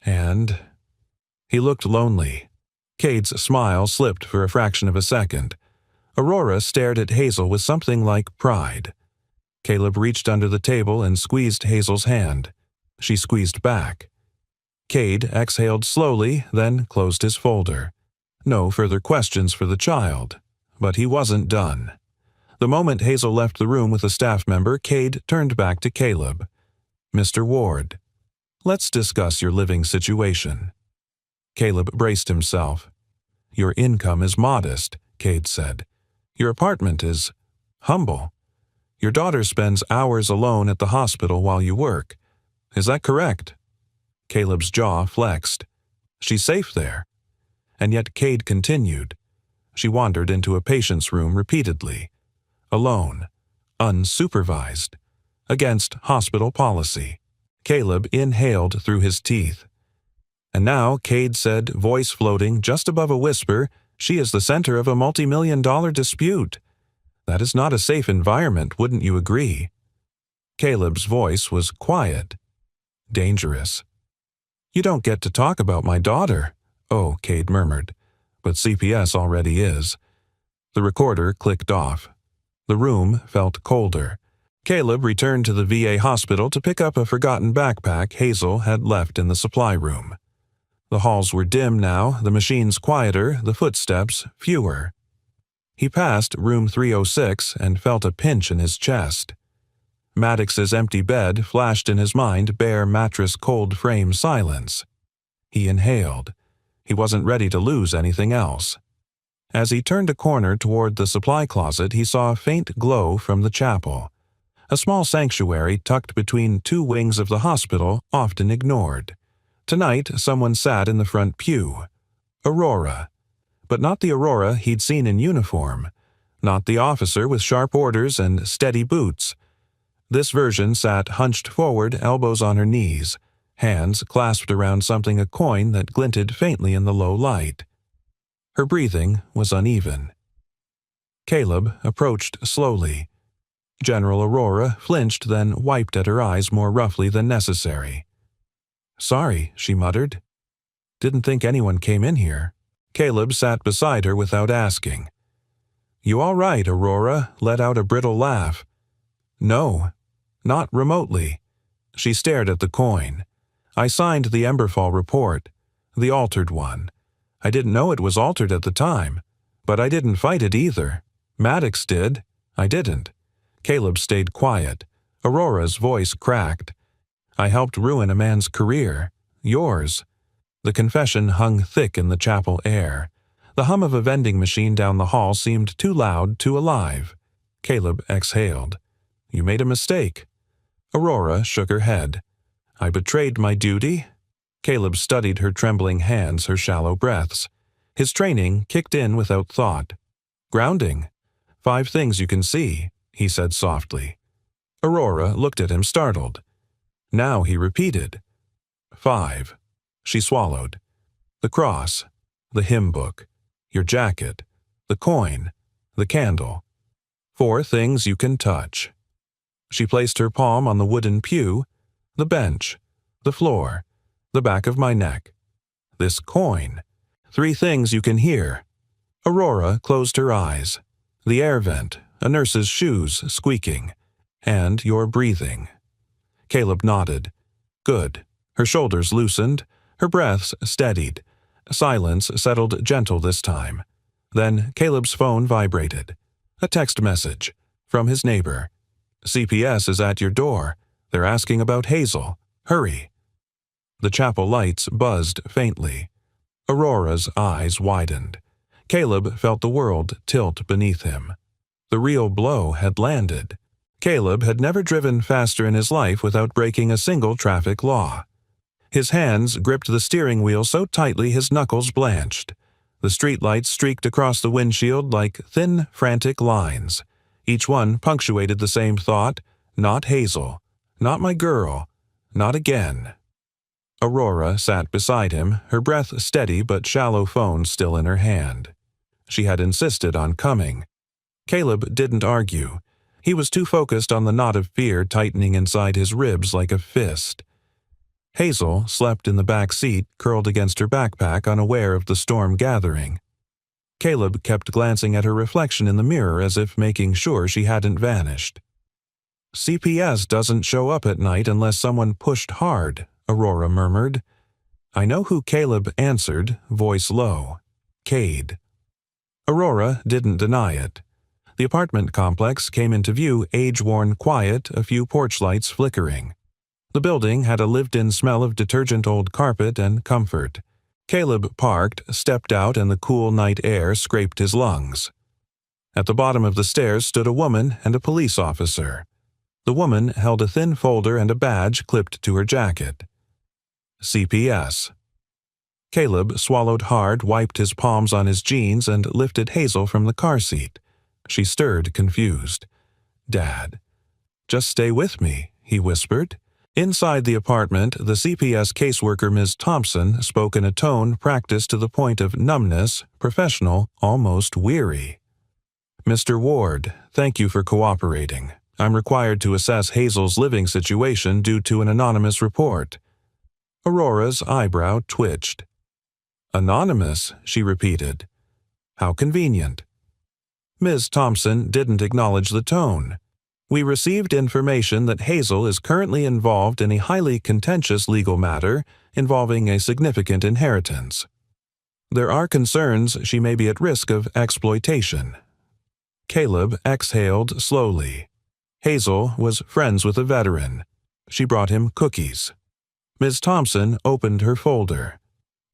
And he looked lonely. Cade's smile slipped for a fraction of a second. Aurora stared at Hazel with something like pride. Caleb reached under the table and squeezed Hazel's hand. She squeezed back. Cade exhaled slowly, then closed his folder. No further questions for the child. But he wasn't done. The moment Hazel left the room with a staff member, Cade turned back to Caleb. Mr. Ward, let's discuss your living situation. Caleb braced himself. Your income is modest, Cade said. Your apartment is humble. Your daughter spends hours alone at the hospital while you work. Is that correct? Caleb's jaw flexed. She's safe there. And yet Cade continued. She wandered into a patient's room repeatedly. Alone. Unsupervised. Against hospital policy. Caleb inhaled through his teeth. And now, Cade said, voice floating just above a whisper, she is the center of a multi-million-dollar dispute. That is not a safe environment, wouldn't you agree? Caleb's voice was quiet. Dangerous. You don't get to talk about my daughter. Oh, Cade murmured. But CPS already is. The recorder clicked off. The room felt colder. Caleb returned to the VA hospital to pick up a forgotten backpack Hazel had left in the supply room. The halls were dim now, the machines quieter, the footsteps fewer. He passed room 306 and felt a pinch in his chest. Maddox's empty bed flashed in his mind, bare mattress cold frame silence. He inhaled. He wasn't ready to lose anything else. As he turned a corner toward the supply closet, he saw a faint glow from the chapel. A small sanctuary tucked between two wings of the hospital, often ignored. Tonight, someone sat in the front pew. Aurora. But not the Aurora he'd seen in uniform. Not the officer with sharp orders and steady boots. This version sat hunched forward, elbows on her knees, hands clasped around something, a coin that glinted faintly in the low light. Her breathing was uneven. Caleb approached slowly. General Aurora flinched, then wiped at her eyes more roughly than necessary. Sorry, she muttered. Didn't think anyone came in here. Caleb sat beside her without asking. You all right, Aurora? Let out a brittle laugh. No, not remotely. She stared at the coin. I signed the Emberfall report, the altered one. I didn't know it was altered at the time, but I didn't fight it either. Maddox did. I didn't. Caleb stayed quiet. Aurora's voice cracked. I helped ruin a man's career. Yours. The confession hung thick in the chapel air. The hum of a vending machine down the hall seemed too loud, too alive. Caleb exhaled. "You made a mistake." Aurora shook her head. "I betrayed my duty?" Caleb studied her trembling hands, her shallow breaths. His training kicked in without thought. "Grounding. 5 things you can see," he said softly. Aurora looked at him startled. Now he repeated. 5. She swallowed. "The cross, the hymn book, your jacket, the coin, the candle. 4 things you can touch." She placed her palm on the wooden pew, the bench, the floor, the back of my neck. "This coin. 3 things you can hear." Aurora closed her eyes. "The air vent, a nurse's shoes squeaking, and your breathing." Caleb nodded. "Good." Her shoulders loosened, her breaths steadied. Silence settled gentle this time. Then Caleb's phone vibrated. A text message from his neighbor. "CPS is at your door. They're asking about Hazel. Hurry." The chapel lights buzzed faintly. Aurora's eyes widened. Caleb felt the world tilt beneath him. The real blow had landed. Caleb had never driven faster in his life without breaking a single traffic law. His hands gripped the steering wheel so tightly his knuckles blanched. The streetlights streaked across the windshield like thin, frantic lines. Each one punctuated the same thought: not Hazel, not my girl, not again. Aurora sat beside him, her breath steady but shallow phone still in her hand. She had insisted on coming. Caleb didn't argue. He was too focused on the knot of fear tightening inside his ribs like a fist. Hazel slept in the back seat, curled against her backpack, unaware of the storm gathering. Caleb kept glancing at her reflection in the mirror as if making sure she hadn't vanished. "CPS doesn't show up at night unless someone pushed hard," Aurora murmured. "I know who," Caleb answered, voice low. "Cade." Aurora didn't deny it. The apartment complex came into view, age-worn quiet, a few porch lights flickering. The building had a lived-in smell of detergent, old carpet, and comfort. Caleb parked, stepped out, and the cool night air scraped his lungs. At the bottom of the stairs stood a woman and a police officer. The woman held a thin folder and a badge clipped to her jacket. CPS. Caleb swallowed hard, wiped his palms on his jeans, and lifted Hazel from the car seat. She stirred, confused. "Dad." "Just stay with me," he whispered. Inside the apartment, the CPS caseworker Ms. Thompson spoke in a tone practiced to the point of numbness, professional, almost weary. "Mr. Ward, thank you for cooperating. I'm required to assess Hazel's living situation due to an anonymous report." Aurora's eyebrow twitched. "Anonymous," she repeated. "How convenient." Ms. Thompson didn't acknowledge the tone. "We received information that Hazel is currently involved in a highly contentious legal matter involving a significant inheritance. There are concerns she may be at risk of exploitation." Caleb exhaled slowly. Hazel was friends with a veteran. She brought him cookies. Ms. Thompson opened her folder.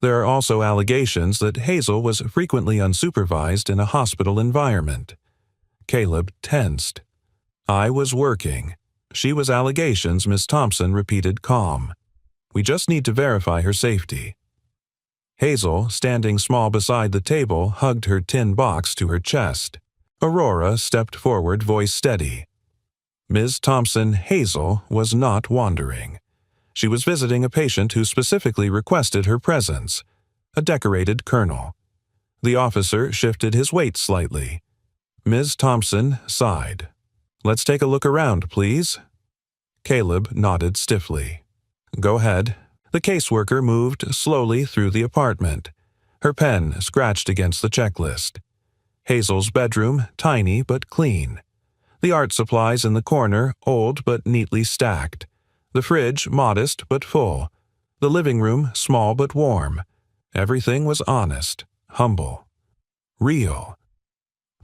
There are also allegations that Hazel was frequently unsupervised in a hospital environment. Caleb tensed. "I was working. She was allegations," Ms. Thompson repeated, calm. "We just need to verify her safety." Hazel, standing small beside the table, hugged her tin box to her chest. Aurora stepped forward, voice steady. Ms. Thompson Hazel was not wandering. She was visiting a patient who specifically requested her presence, a decorated colonel. The officer shifted his weight slightly. Ms. Thompson sighed. "Let's take a look around, please." Caleb nodded stiffly. "Go ahead." The caseworker moved slowly through the apartment. Her pen scratched against the checklist. Hazel's bedroom, tiny but clean. The art supplies in the corner, old but neatly stacked. The fridge, modest but full. The living room, small but warm. Everything was honest, humble, real.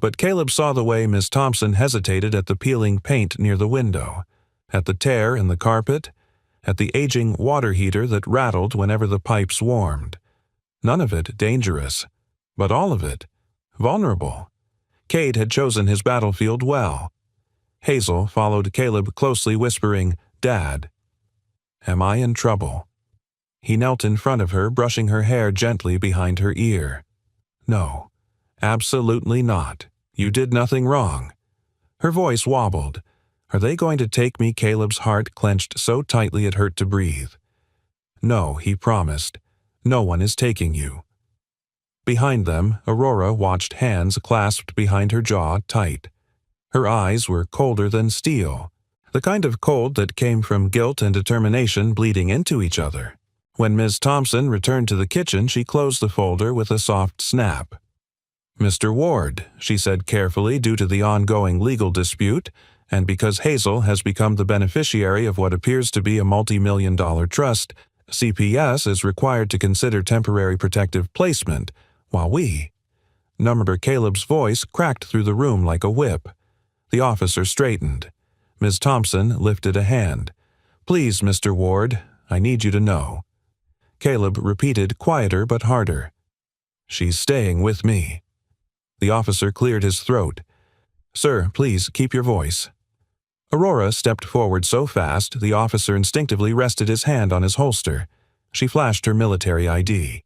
But Caleb saw the way Miss Thompson hesitated at the peeling paint near the window, at the tear in the carpet, at the aging water heater that rattled whenever the pipes warmed. None of it dangerous, but all of it vulnerable. Cade had chosen his battlefield well. Hazel followed Caleb closely, whispering, "Dad, am I in trouble?" He knelt in front of her, brushing her hair gently behind her ear. "No, absolutely not. You did nothing wrong." Her voice wobbled. "Are they going to take me?" Caleb's heart clenched so tightly it hurt to breathe. "No," he promised. "No one is taking you." Behind them, Aurora watched, hands clasped behind her jaw tight. Her eyes were colder than steel, the kind of cold that came from guilt and determination bleeding into each other. When Ms. Thompson returned to the kitchen, she closed the folder with a soft snap. "Mr. Ward," she said carefully, due to the ongoing legal dispute, and because Hazel has become the beneficiary of what appears to be a multi-million-dollar trust, CPS is required to consider temporary protective placement, while we— Number Caleb's voice cracked through the room like a whip. The officer straightened. Ms. Thompson lifted a hand. "Please, Mr. Ward, I need you to know." Caleb repeated, quieter but harder. "She's staying with me." The officer cleared his throat. "Sir, please keep your voice." Aurora stepped forward so fast the officer instinctively rested his hand on his holster. She flashed her military ID.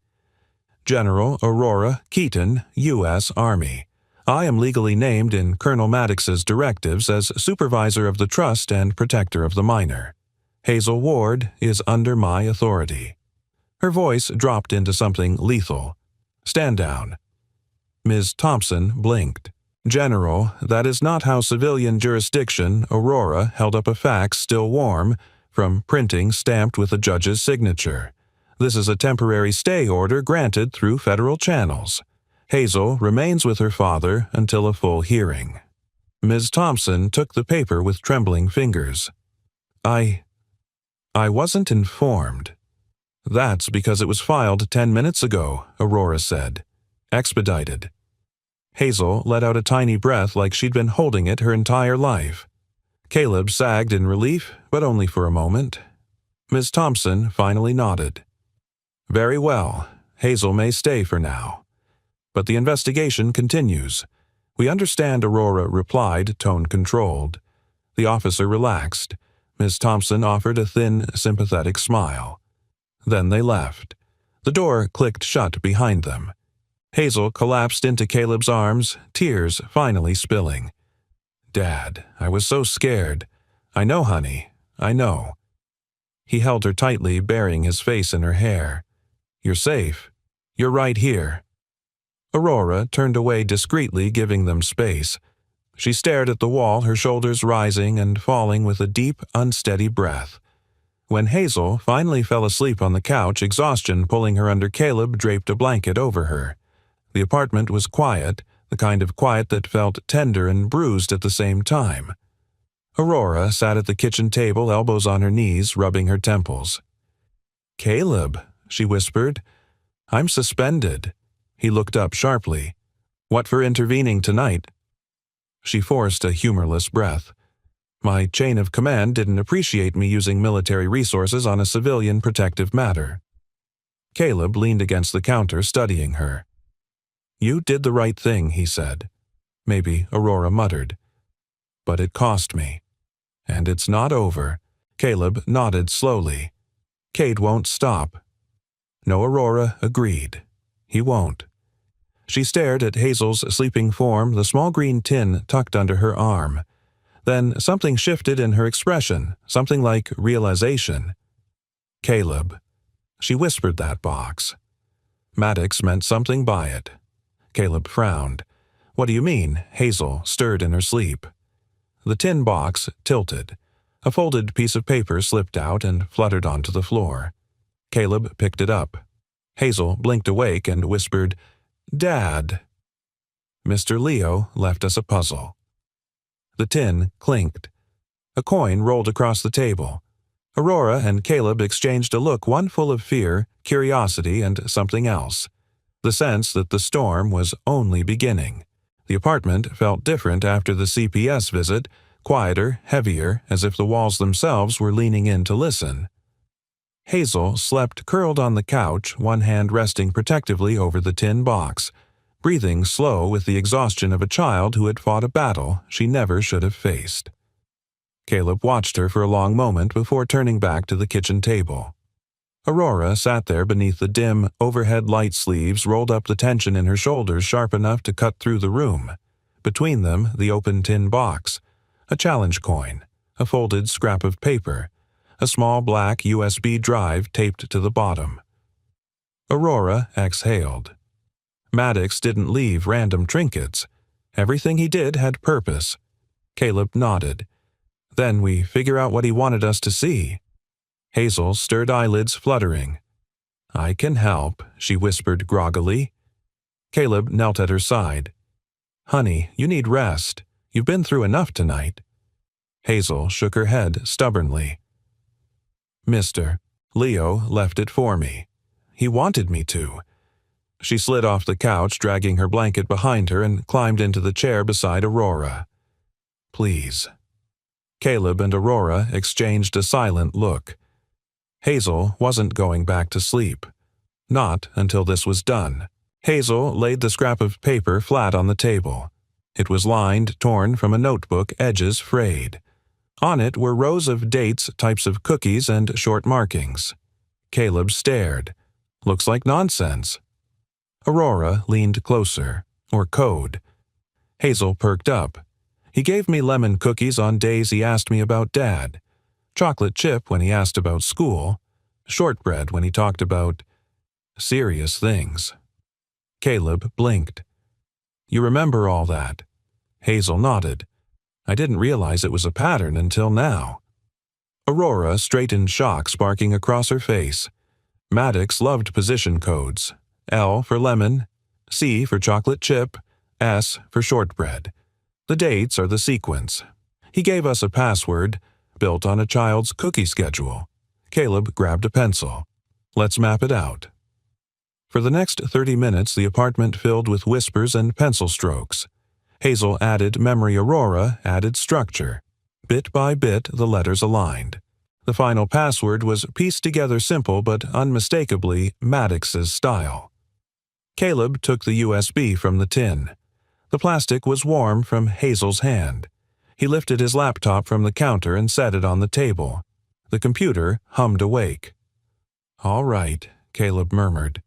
"General Aurora Keaton, U.S. Army. I am legally named in Colonel Maddox's directives as supervisor of the trust and protector of the minor. Hazel Ward is under my authority." Her voice dropped into something lethal. "Stand down." Ms. Thompson blinked. "General, that is not how civilian jurisdiction." Aurora held up a fax still warm from printing stamped with a judge's signature. "This is a temporary stay order granted through federal channels. Hazel remains with her father until a full hearing." Ms. Thompson took the paper with trembling fingers. I wasn't informed." "That's because it was filed 10 minutes ago," Aurora said. "Expedited." Hazel let out a tiny breath like she'd been holding it her entire life. Caleb sagged in relief, but only for a moment. Ms. Thompson finally nodded. "Very well. Hazel may stay for now. But the investigation continues." "We understand," Aurora replied, tone controlled. The officer relaxed. Ms. Thompson offered a thin, sympathetic smile. Then they left. The door clicked shut behind them. Hazel collapsed into Caleb's arms, tears finally spilling. "Dad, I was so scared." "I know, honey, I know." He held her tightly, burying his face in her hair. "You're safe. You're right here." Aurora turned away discreetly, giving them space. She stared at the wall, her shoulders rising and falling with a deep, unsteady breath. When Hazel finally fell asleep on the couch, exhaustion pulling her under, Caleb draped a blanket over her. The apartment was quiet, the kind of quiet that felt tender and bruised at the same time. Aurora sat at the kitchen table, elbows on her knees, rubbing her temples. "Caleb," she whispered, "I'm suspended." He looked up sharply. "What for intervening tonight?" She forced a humorless breath. "My chain of command didn't appreciate me using military resources on a civilian protective matter." Caleb leaned against the counter, studying her. "You did the right thing," he said. Maybe Aurora muttered. "But it cost me. And it's not over." Caleb nodded slowly. "Cade won't stop." No, Aurora agreed. He won't. She stared at Hazel's sleeping form, the small green tin tucked under her arm. Then something shifted in her expression, something like realization. "Caleb." She whispered that box. Maddox meant something by it. Caleb frowned. "What do you mean?" Hazel stirred in her sleep. The tin box tilted. A folded piece of paper slipped out and fluttered onto the floor. Caleb picked it up. Hazel blinked awake and whispered, "Dad." Mr. Leo left us a puzzle. The tin clinked. A coin rolled across the table. Aurora and Caleb exchanged a look, one full of fear, curiosity, and something else. The sense that the storm was only beginning. The apartment felt different after the CPS visit, quieter, heavier, as if the walls themselves were leaning in to listen. Hazel slept curled on the couch, one hand resting protectively over the tin box, breathing slow with the exhaustion of a child who had fought a battle she never should have faced. Caleb watched her for a long moment before turning back to the kitchen table. Aurora sat there beneath the dim, overhead light sleeves, rolled up the tension in her shoulders sharp enough to cut through the room. Between them, the open tin box, a challenge coin, a folded scrap of paper, a small black USB drive taped to the bottom. Aurora exhaled. Maddox didn't leave random trinkets. Everything he did had purpose. Caleb nodded. Then we figure out what he wanted us to see. Hazel stirred eyelids fluttering. I can help, she whispered groggily. Caleb knelt at her side. Honey, you need rest. You've been through enough tonight. Hazel shook her head stubbornly. Mister, Leo left it for me. He wanted me to. She slid off the couch, dragging her blanket behind her, and climbed into the chair beside Aurora. Please. Caleb and Aurora exchanged a silent look. Hazel wasn't going back to sleep. Not until this was done. Hazel laid the scrap of paper flat on the table. It was lined, torn from a notebook, edges frayed. On it were rows of dates, types of cookies, and short markings. Caleb stared. Looks like nonsense. Aurora leaned closer. Or code. Hazel perked up. He gave me lemon cookies on days he asked me about Dad. Chocolate chip when he asked about school. Shortbread when he talked about serious things. Caleb blinked. You remember all that? Hazel nodded. I didn't realize it was a pattern until now. Aurora straightened shock sparking across her face. Maddox loved position codes. L for lemon, C for chocolate chip, S for shortbread. The dates are the sequence. He gave us a password, built on a child's cookie schedule. Caleb grabbed a pencil. Let's map it out. For the next 30 minutes, the apartment filled with whispers and pencil strokes. Hazel added memory, Aurora added structure. Bit by bit, the letters aligned. The final password was pieced together simple but unmistakably Maddox's style. Caleb took the USB from the tin. The plastic was warm from Hazel's hand. He lifted his laptop from the counter and set it on the table. The computer hummed awake. All right, Caleb murmured.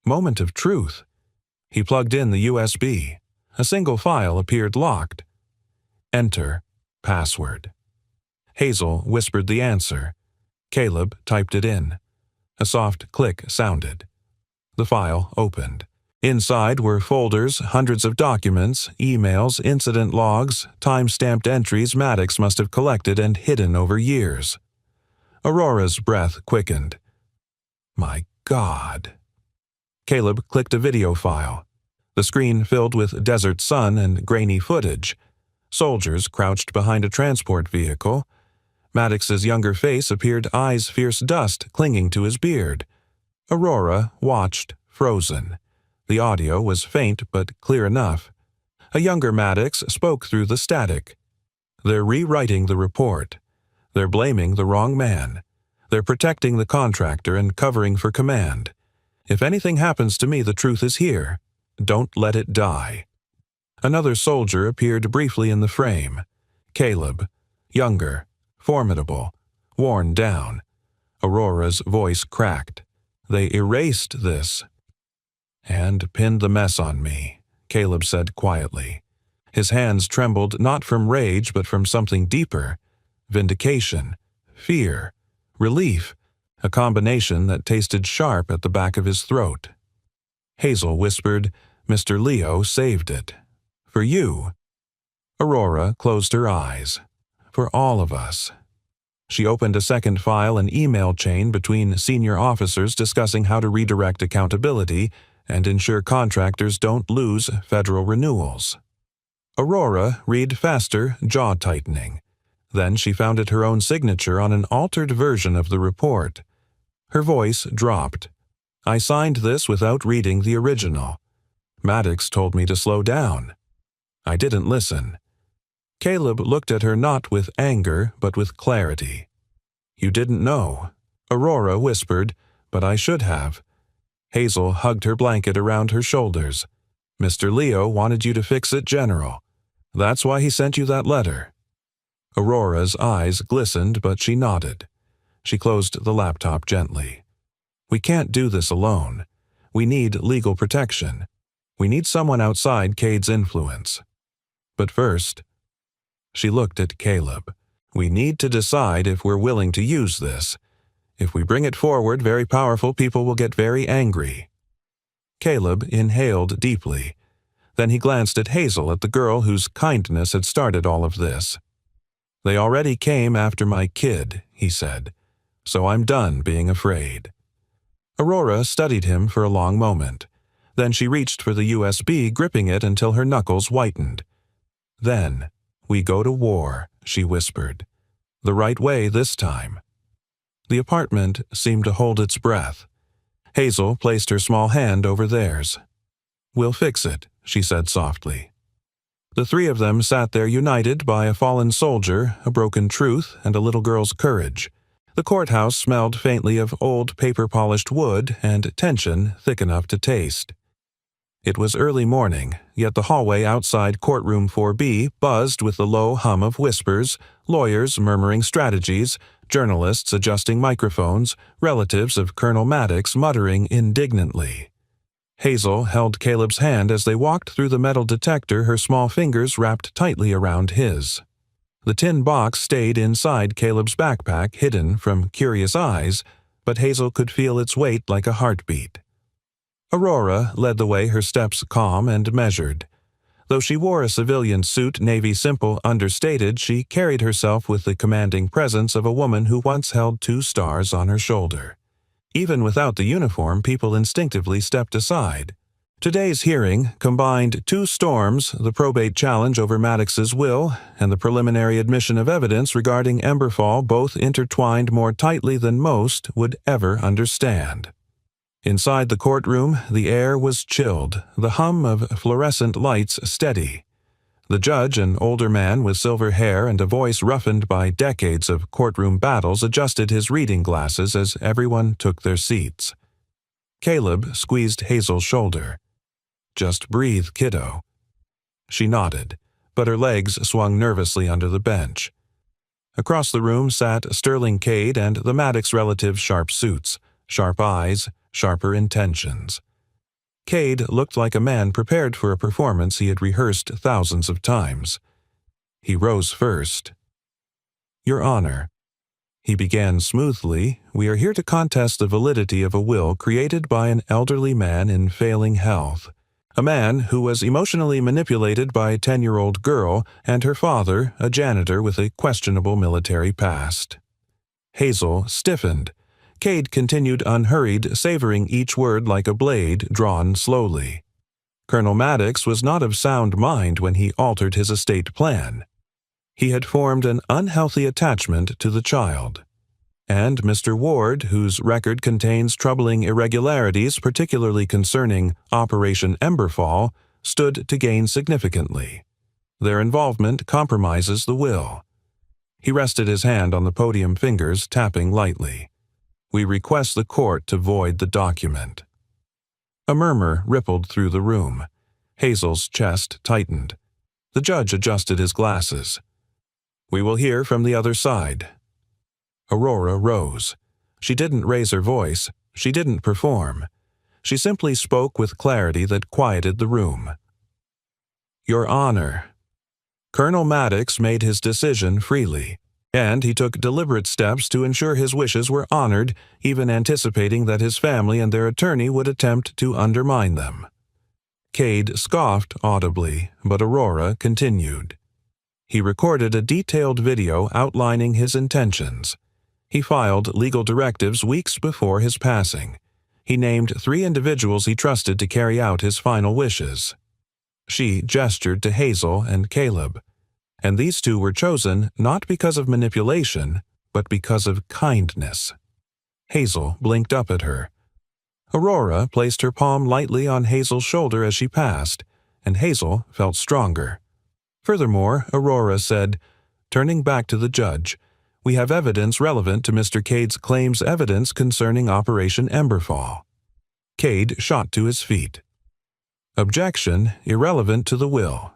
Moment of truth. He plugged in the USB. A single file appeared locked. Enter. Password. Hazel whispered the answer. Caleb typed it in. A soft click sounded. The file opened. Inside were folders, hundreds of documents, emails, incident logs, time-stamped entries Maddox must have collected and hidden over years. Aurora's breath quickened. My God. Caleb clicked a video file. The screen filled with desert sun and grainy footage. Soldiers crouched behind a transport vehicle. Maddox's younger face appeared, eyes fierce dust clinging to his beard. Aurora watched, frozen. The audio was faint but clear enough. A younger Maddox spoke through the static. They're rewriting the report. They're blaming the wrong man. They're protecting the contractor and covering for command. If anything happens to me, the truth is here. Don't let it die. Another soldier appeared briefly in the frame. Caleb. Younger. Formidable. Worn down. Aurora's voice cracked. They erased this. And pinned the mess on me, Caleb said quietly. His hands trembled not from rage but from something deeper. Vindication. Fear. Relief. A combination that tasted sharp at the back of his throat. Hazel whispered, Mr. Leo saved it. For you. Aurora closed her eyes. For all of us. She opened a second file, an email chain between senior officers discussing how to redirect accountability and ensure contractors don't lose federal renewals. Aurora read faster, jaw tightening. Then she found it her own signature on an altered version of the report. Her voice dropped. I signed this without reading the original. Maddox told me to slow down. I didn't listen. Caleb looked at her not with anger, but with clarity. You didn't know. Aurora whispered, "But I should have." Hazel hugged her blanket around her shoulders. "Mr. Leo wanted you to fix it, General. That's why he sent you that letter." Aurora's eyes glistened, but she nodded. She closed the laptop gently. "We can't do this alone. We need legal protection. We need someone outside Cade's influence. But first," she looked at Caleb, "we need to decide if we're willing to use this. If we bring it forward, very powerful people will get very angry." Caleb inhaled deeply. Then he glanced at Hazel, at the girl whose kindness had started all of this. "They already came after my kid," he said, "so I'm done being afraid." Aurora studied him for a long moment. Then she reached for the USB, gripping it until her knuckles whitened. "Then we go to war," she whispered. "The right way this time." The apartment seemed to hold its breath. Hazel placed her small hand over theirs. "We'll fix it," she said softly. The three of them sat there united by a fallen soldier, a broken truth, and a little girl's courage. The courthouse smelled faintly of old paper-polished wood and tension thick enough to taste. It was early morning, yet the hallway outside courtroom 4B buzzed with the low hum of whispers, lawyers murmuring strategies, journalists adjusting microphones, relatives of Colonel Maddox muttering indignantly. Hazel held Caleb's hand as they walked through the metal detector, her small fingers wrapped tightly around his. The tin box stayed inside Caleb's backpack, hidden from curious eyes, but Hazel could feel its weight like a heartbeat. Aurora led the way, her steps calm and measured. Though she wore a civilian suit, navy simple, understated, she carried herself with the commanding presence of a woman who once held 2 stars on her shoulder. Even without the uniform, people instinctively stepped aside. Today's hearing combined 2 storms, the probate challenge over Maddox's will and the preliminary admission of evidence regarding Emberfall, both intertwined more tightly than most would ever understand. Inside the courtroom, the air was chilled, the hum of fluorescent lights steady. The judge, an older man with silver hair and a voice roughened by decades of courtroom battles, adjusted his reading glasses as everyone took their seats. Caleb squeezed Hazel's shoulder. "Just breathe, kiddo." She nodded, but her legs swung nervously under the bench. Across the room sat Sterling Cade and the Maddox relative's sharp suits, sharp eyes, sharper intentions. Cade looked like a man prepared for a performance he had rehearsed thousands of times. He rose first. "Your Honor," he began smoothly, "we are here to contest the validity of a will created by an elderly man in failing health. A man who was emotionally manipulated by a 10-year-old girl and her father, a janitor with a questionable military past." Hazel stiffened. Cade continued unhurried, savoring each word like a blade drawn slowly. Colonel Maddox was not of sound mind when he altered his estate plan. He had formed an unhealthy attachment to the child. And Mr. Ward, whose record contains troubling irregularities, particularly concerning Operation Emberfall, stood to gain significantly. Their involvement compromises the will. He rested his hand on the podium fingers, tapping lightly. "We request the court to void the document." A murmur rippled through the room. Hazel's chest tightened. The judge adjusted his glasses. "We will hear from the other side." Aurora rose. She didn't raise her voice. She didn't perform. She simply spoke with clarity that quieted the room. "Your Honor, Colonel Maddox made his decision freely, and he took deliberate steps to ensure his wishes were honored, even anticipating that his family and their attorney would attempt to undermine them." Cade scoffed audibly, but Aurora continued. "He recorded a detailed video outlining his intentions. He filed legal directives weeks before his passing. He named 3 individuals he trusted to carry out his final wishes." She gestured to Hazel and Caleb. "And these 2 were chosen not because of manipulation, but because of kindness." Hazel blinked up at her. Aurora placed her palm lightly on Hazel's shoulder as she passed, and Hazel felt stronger. Furthermore, Aurora said, turning back to the judge, We have evidence relevant to Mr. Cade's claims evidence concerning Operation Emberfall. Cade shot to his feet. Objection, irrelevant to the will.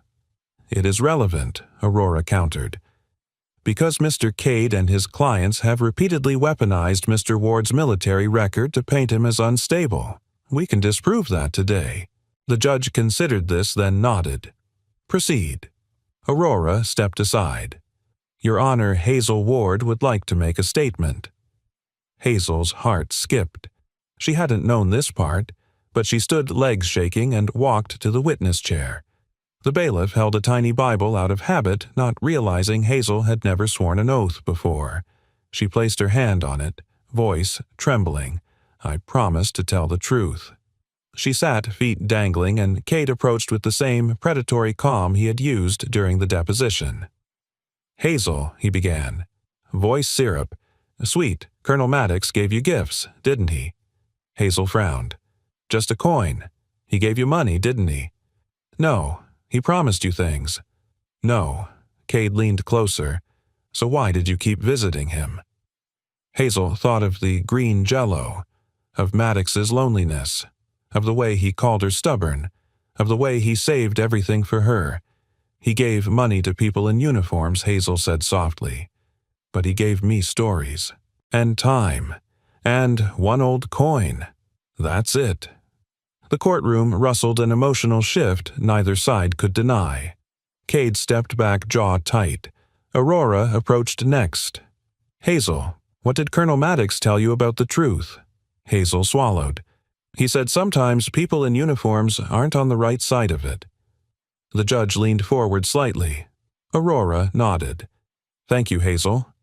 It is relevant, Aurora countered. Because Mr. Cade and his clients have repeatedly weaponized Mr. Ward's military record to paint him as unstable. We can disprove that today. The judge considered this, then nodded. Proceed. Aurora stepped aside. Your Honor, Hazel Ward would like to make a statement. Hazel's heart skipped. She hadn't known this part, but she stood legs shaking and walked to the witness chair. The bailiff held a tiny Bible out of habit, not realizing Hazel had never sworn an oath before. She placed her hand on it, voice trembling. I promise to tell the truth. She sat, feet dangling, and Cade approached with the same predatory calm he had used during the deposition. Hazel, he began. Voice syrup. Sweet, Colonel Maddox gave you gifts, didn't he? Hazel frowned. Just a coin. He gave you money, didn't he? No. He promised you things. No. Cade leaned closer. So why did you keep visiting him? Hazel thought of the green jello, of Maddox's loneliness, of the way he called her stubborn, of the way he saved everything for her. He gave money to people in uniforms, Hazel said softly. But he gave me stories, and time, and one old coin. That's it. The courtroom rustled an emotional shift neither side could deny. Cade stepped back, jaw tight. Aurora approached next. Hazel, what did Colonel Maddox tell you about the truth? Hazel swallowed. He said sometimes people in uniforms aren't on the right side of it. The judge leaned forward slightly. Aurora nodded. Thank you, Hazel.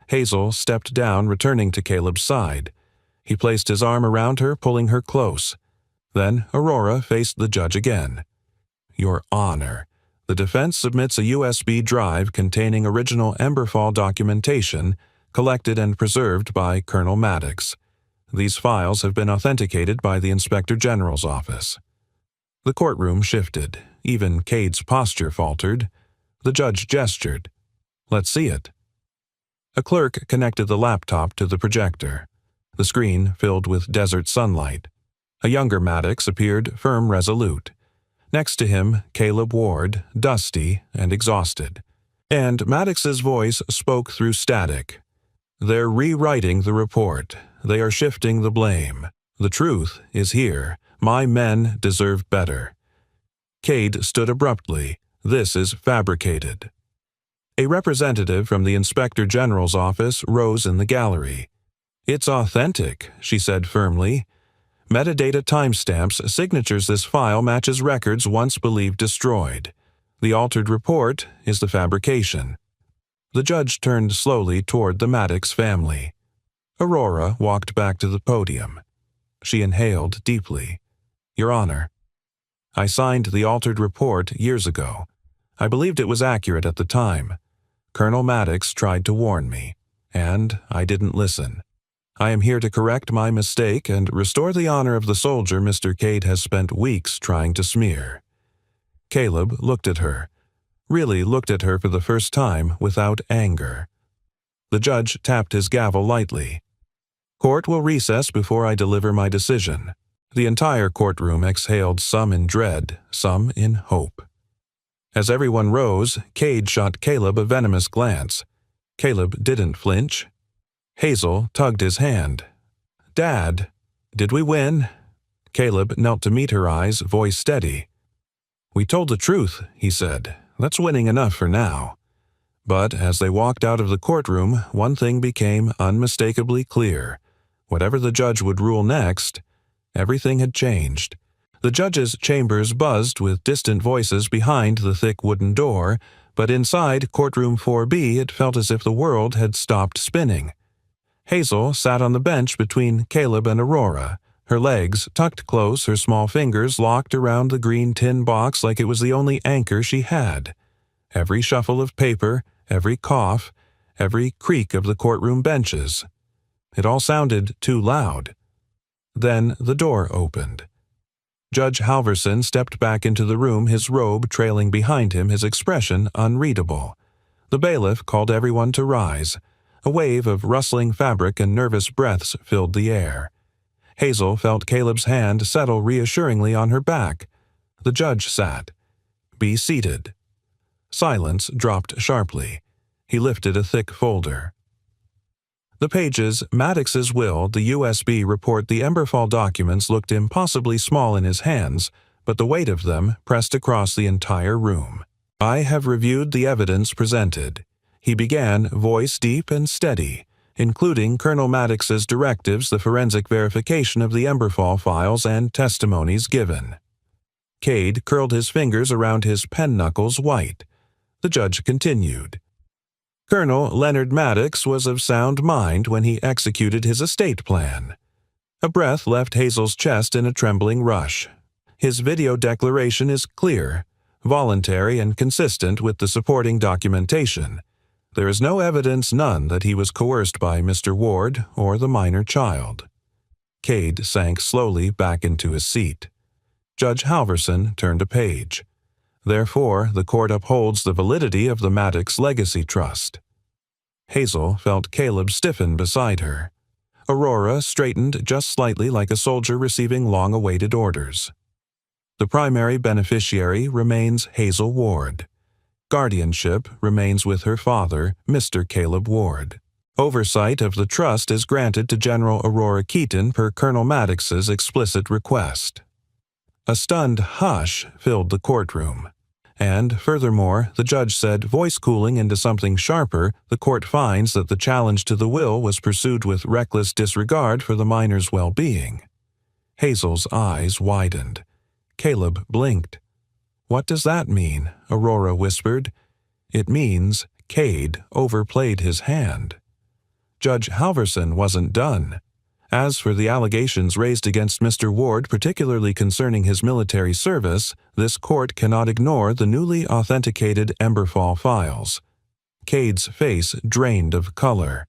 Hazel stepped down, returning to Caleb's side. He placed his arm around her, pulling her close. Then Aurora faced the judge again. Your Honor, the defense submits a USB drive containing original Emberfall documentation collected and preserved by Colonel Maddox. These files have been authenticated by the Inspector General's office. The courtroom shifted. Even Cade's posture faltered. The judge gestured. Let's see it. A clerk connected the laptop to the projector. The screen filled with desert sunlight. A younger Maddox appeared firm, resolute. Next to him, Caleb Ward, dusty and exhausted. And Maddox's voice spoke through static. They're rewriting the report. They are shifting the blame. The truth is here. My men deserve better. Cade stood abruptly. This is fabricated. A representative from the Inspector General's office rose in the gallery. It's authentic, she said firmly. Metadata timestamps signatures this file matches records once believed destroyed. The altered report is the fabrication. The judge turned slowly toward the Maddox family. Aurora walked back to the podium. She inhaled deeply. Your Honor, I signed the altered report years ago. I believed it was accurate at the time. Colonel Maddox tried to warn me, and I didn't listen. I am here to correct my mistake and restore the honor of the soldier Mr. Cade has spent weeks trying to smear. Caleb looked at her, really looked at her for the first time without anger. The judge tapped his gavel lightly. Court will recess before I deliver my decision. The entire courtroom exhaled, some in dread, some in hope. As everyone rose, Cade shot Caleb a venomous glance. Caleb didn't flinch. Hazel tugged his hand. Dad, did we win? Caleb knelt to meet her eyes, voice steady. We told the truth, he said. That's winning enough for now. But as they walked out of the courtroom, one thing became unmistakably clear. Whatever the judge would rule next, everything had changed. The judge's chambers buzzed with distant voices behind the thick wooden door, but inside courtroom 4B it felt as if the world had stopped spinning. Hazel sat on the bench between Caleb and Aurora, her legs tucked close, her small fingers locked around the green tin box like it was the only anchor she had. Every shuffle of paper, every cough, every creak of the courtroom benches. It all sounded too loud. Then the door opened. Judge Halverson stepped back into the room, his robe trailing behind him, his expression unreadable. The bailiff called everyone to rise. A wave of rustling fabric and nervous breaths filled the air. Hazel felt Caleb's hand settle reassuringly on her back. The judge sat. "Be seated." Silence dropped sharply. He lifted a thick folder. The pages, Maddox's will, the USB report, the Emberfall documents looked impossibly small in his hands, but the weight of them pressed across the entire room. "I have reviewed the evidence presented," he began, voice deep and steady, including Colonel Maddox's directives, the forensic verification of the Emberfall files, and testimonies given. Cade curled his fingers around his pen knuckles white. The judge continued. "Colonel Leonard Maddox was of sound mind when he executed his estate plan." A breath left Hazel's chest in a trembling rush. "His video declaration is clear, voluntary, and consistent with the supporting documentation. There is no evidence, none, that he was coerced by Mr. Ward or the minor child." Cade sank slowly back into his seat. Judge Halverson turned a page. "Therefore, the court upholds the validity of the Maddox Legacy Trust." Hazel felt Caleb stiffen beside her. Aurora straightened just slightly like a soldier receiving long-awaited orders. The primary beneficiary remains Hazel Ward. Guardianship remains with her father, Mr. Caleb Ward. Oversight of the trust is granted to General Aurora Keaton per Colonel Maddox's explicit request. A stunned hush filled the courtroom. And, furthermore, the judge said, voice cooling into something sharper, the court finds that the challenge to the will was pursued with reckless disregard for the minor's well-being. Hazel's eyes widened. Caleb blinked. "What does that mean?" Aurora whispered. "It means Cade overplayed his hand." Judge Halverson wasn't done. As for the allegations raised against Mr. Ward, particularly concerning his military service, this court cannot ignore the newly authenticated Emberfall files. Cade's face drained of color.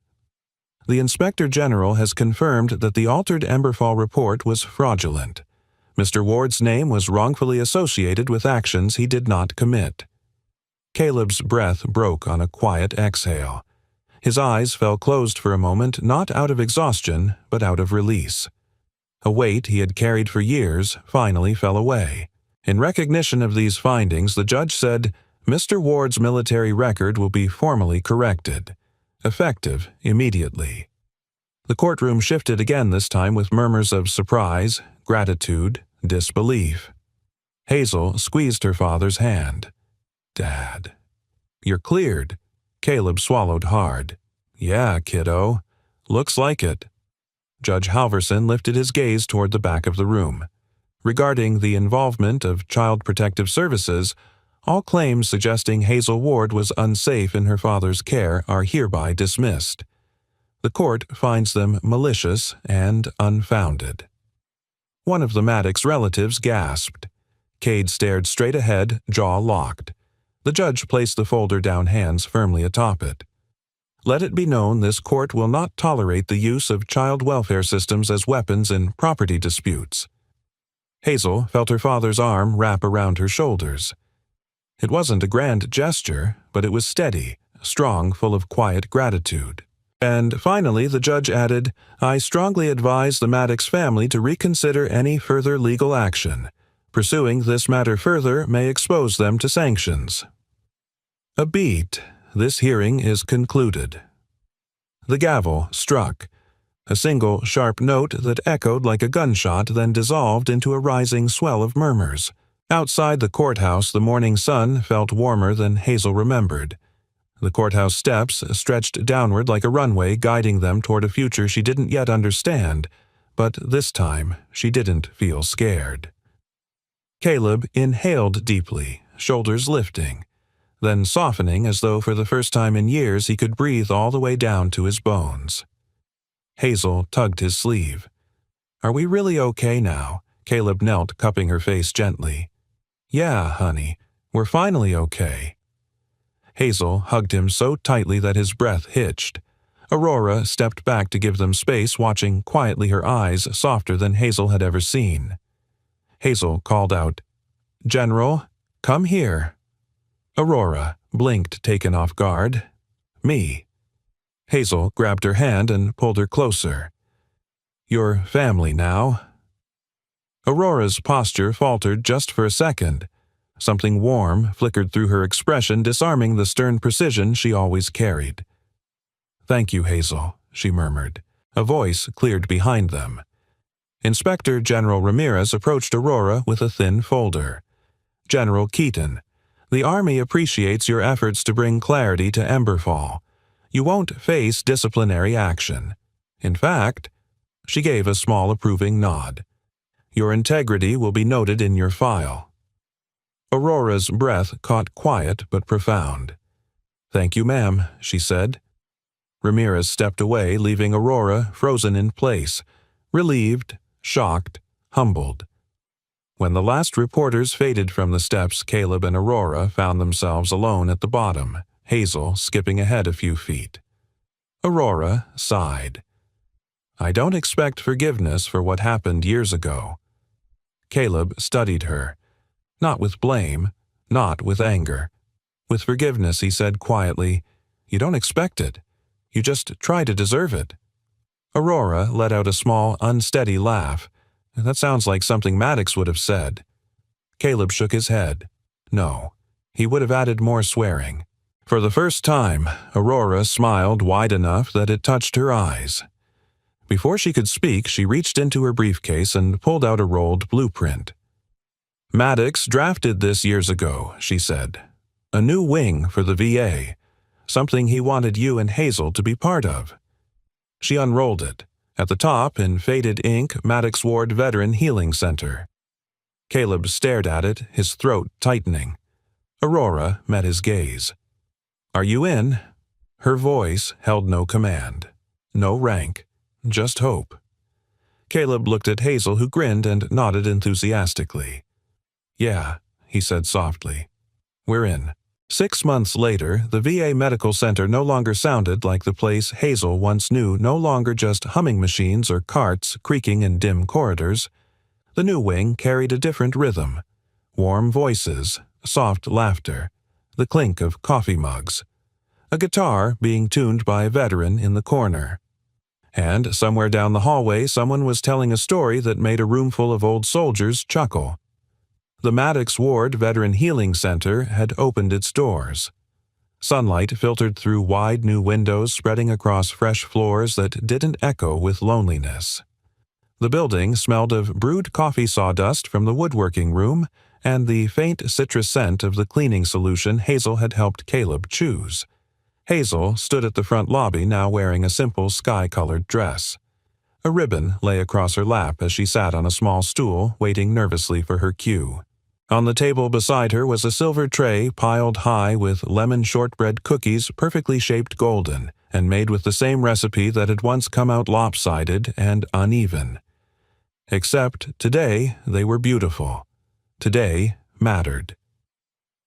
The Inspector General has confirmed that the altered Emberfall report was fraudulent. Mr. Ward's name was wrongfully associated with actions he did not commit. Caleb's breath broke on a quiet exhale. His eyes fell closed for a moment, not out of exhaustion, but out of release. A weight he had carried for years finally fell away. In recognition of these findings, the judge said, "Mr. Ward's military record will be formally corrected, effective immediately." The courtroom shifted again, this time with murmurs of surprise, gratitude, disbelief. Hazel squeezed her father's hand. "Dad." "You're cleared." Caleb swallowed hard. "Yeah, kiddo. Looks like it." Judge Halverson lifted his gaze toward the back of the room. Regarding the involvement of Child Protective Services, all claims suggesting Hazel Ward was unsafe in her father's care are hereby dismissed. The court finds them malicious and unfounded. One of the Maddox relatives gasped. Cade stared straight ahead, jaw locked. The judge placed the folder down, hands firmly atop it. "Let it be known this court will not tolerate the use of child welfare systems as weapons in property disputes." Hazel felt her father's arm wrap around her shoulders. It wasn't a grand gesture, but it was steady, strong, full of quiet gratitude. And finally, the judge added, "I strongly advise the Maddox family to reconsider any further legal action. Pursuing this matter further may expose them to sanctions." A beat. This hearing is concluded. The gavel struck. A single sharp note that echoed like a gunshot, then dissolved into a rising swell of murmurs. Outside the courthouse, the morning sun felt warmer than Hazel remembered. The courthouse steps stretched downward like a runway, guiding them toward a future she didn't yet understand, but this time she didn't feel scared. Caleb inhaled deeply, shoulders lifting, then softening as though for the first time in years he could breathe all the way down to his bones. Hazel tugged his sleeve. "Are we really okay now?" Caleb knelt, cupping her face gently. "Yeah, honey, we're finally okay." Hazel hugged him so tightly that his breath hitched. Aurora stepped back to give them space, watching quietly, her eyes softer than Hazel had ever seen. Hazel called out, "General, come here." Aurora blinked, taken off guard. "Me." Hazel grabbed her hand and pulled her closer. "Your family now." Aurora's posture faltered just for a second. Something warm flickered through her expression, disarming the stern precision she always carried. "Thank you, Hazel," she murmured. A voice cleared behind them. Inspector General Ramirez approached Aurora with a thin folder. "General Keaton, the Army appreciates your efforts to bring clarity to Emberfall. You won't face disciplinary action. In fact," she gave a small approving nod, "your integrity will be noted in your file." Aurora's breath caught quiet but profound. "Thank you, ma'am," she said. Ramirez stepped away, leaving Aurora frozen in place, relieved, shocked, humbled. When the last reporters faded from the steps, Caleb and Aurora found themselves alone at the bottom, Hazel skipping ahead a few feet. Aurora sighed. "I don't expect forgiveness for what happened years ago." Caleb studied her. Not with blame, not with anger. With forgiveness, he said quietly, "You don't expect it. You just try to deserve it." Aurora let out a small, unsteady laugh. "That sounds like something Maddox would have said." Caleb shook his head. No, he would have added more swearing. For the first time, Aurora smiled wide enough that it touched her eyes. Before she could speak, she reached into her briefcase and pulled out a rolled blueprint. "Maddox drafted this years ago," she said. "A new wing for the VA. Something he wanted you and Hazel to be part of." She unrolled it. At the top, in faded ink, Maddox Ward Veteran Healing Center. Caleb stared at it, his throat tightening. Aurora met his gaze. "Are you in?" Her voice held no command. No rank. Just hope. Caleb looked at Hazel, who grinned and nodded enthusiastically. "Yeah," he said softly. "We're in." 6 months later, the VA Medical Center no longer sounded like the place Hazel once knew, no longer just humming machines or carts creaking in dim corridors. The new wing carried a different rhythm. Warm voices, soft laughter, the clink of coffee mugs. A guitar being tuned by a veteran in the corner. And somewhere down the hallway, someone was telling a story that made a roomful of old soldiers chuckle. The Maddox Ward Veteran Healing Center had opened its doors. Sunlight filtered through wide new windows, spreading across fresh floors that didn't echo with loneliness. The building smelled of brewed coffee sawdust from the woodworking room and the faint citrus scent of the cleaning solution Hazel had helped Caleb choose. Hazel stood at the front lobby, now wearing a simple sky-colored dress. A ribbon lay across her lap as she sat on a small stool, waiting nervously for her cue. On the table beside her was a silver tray piled high with lemon shortbread cookies perfectly shaped golden and made with the same recipe that had once come out lopsided and uneven. Except today they were beautiful. Today mattered.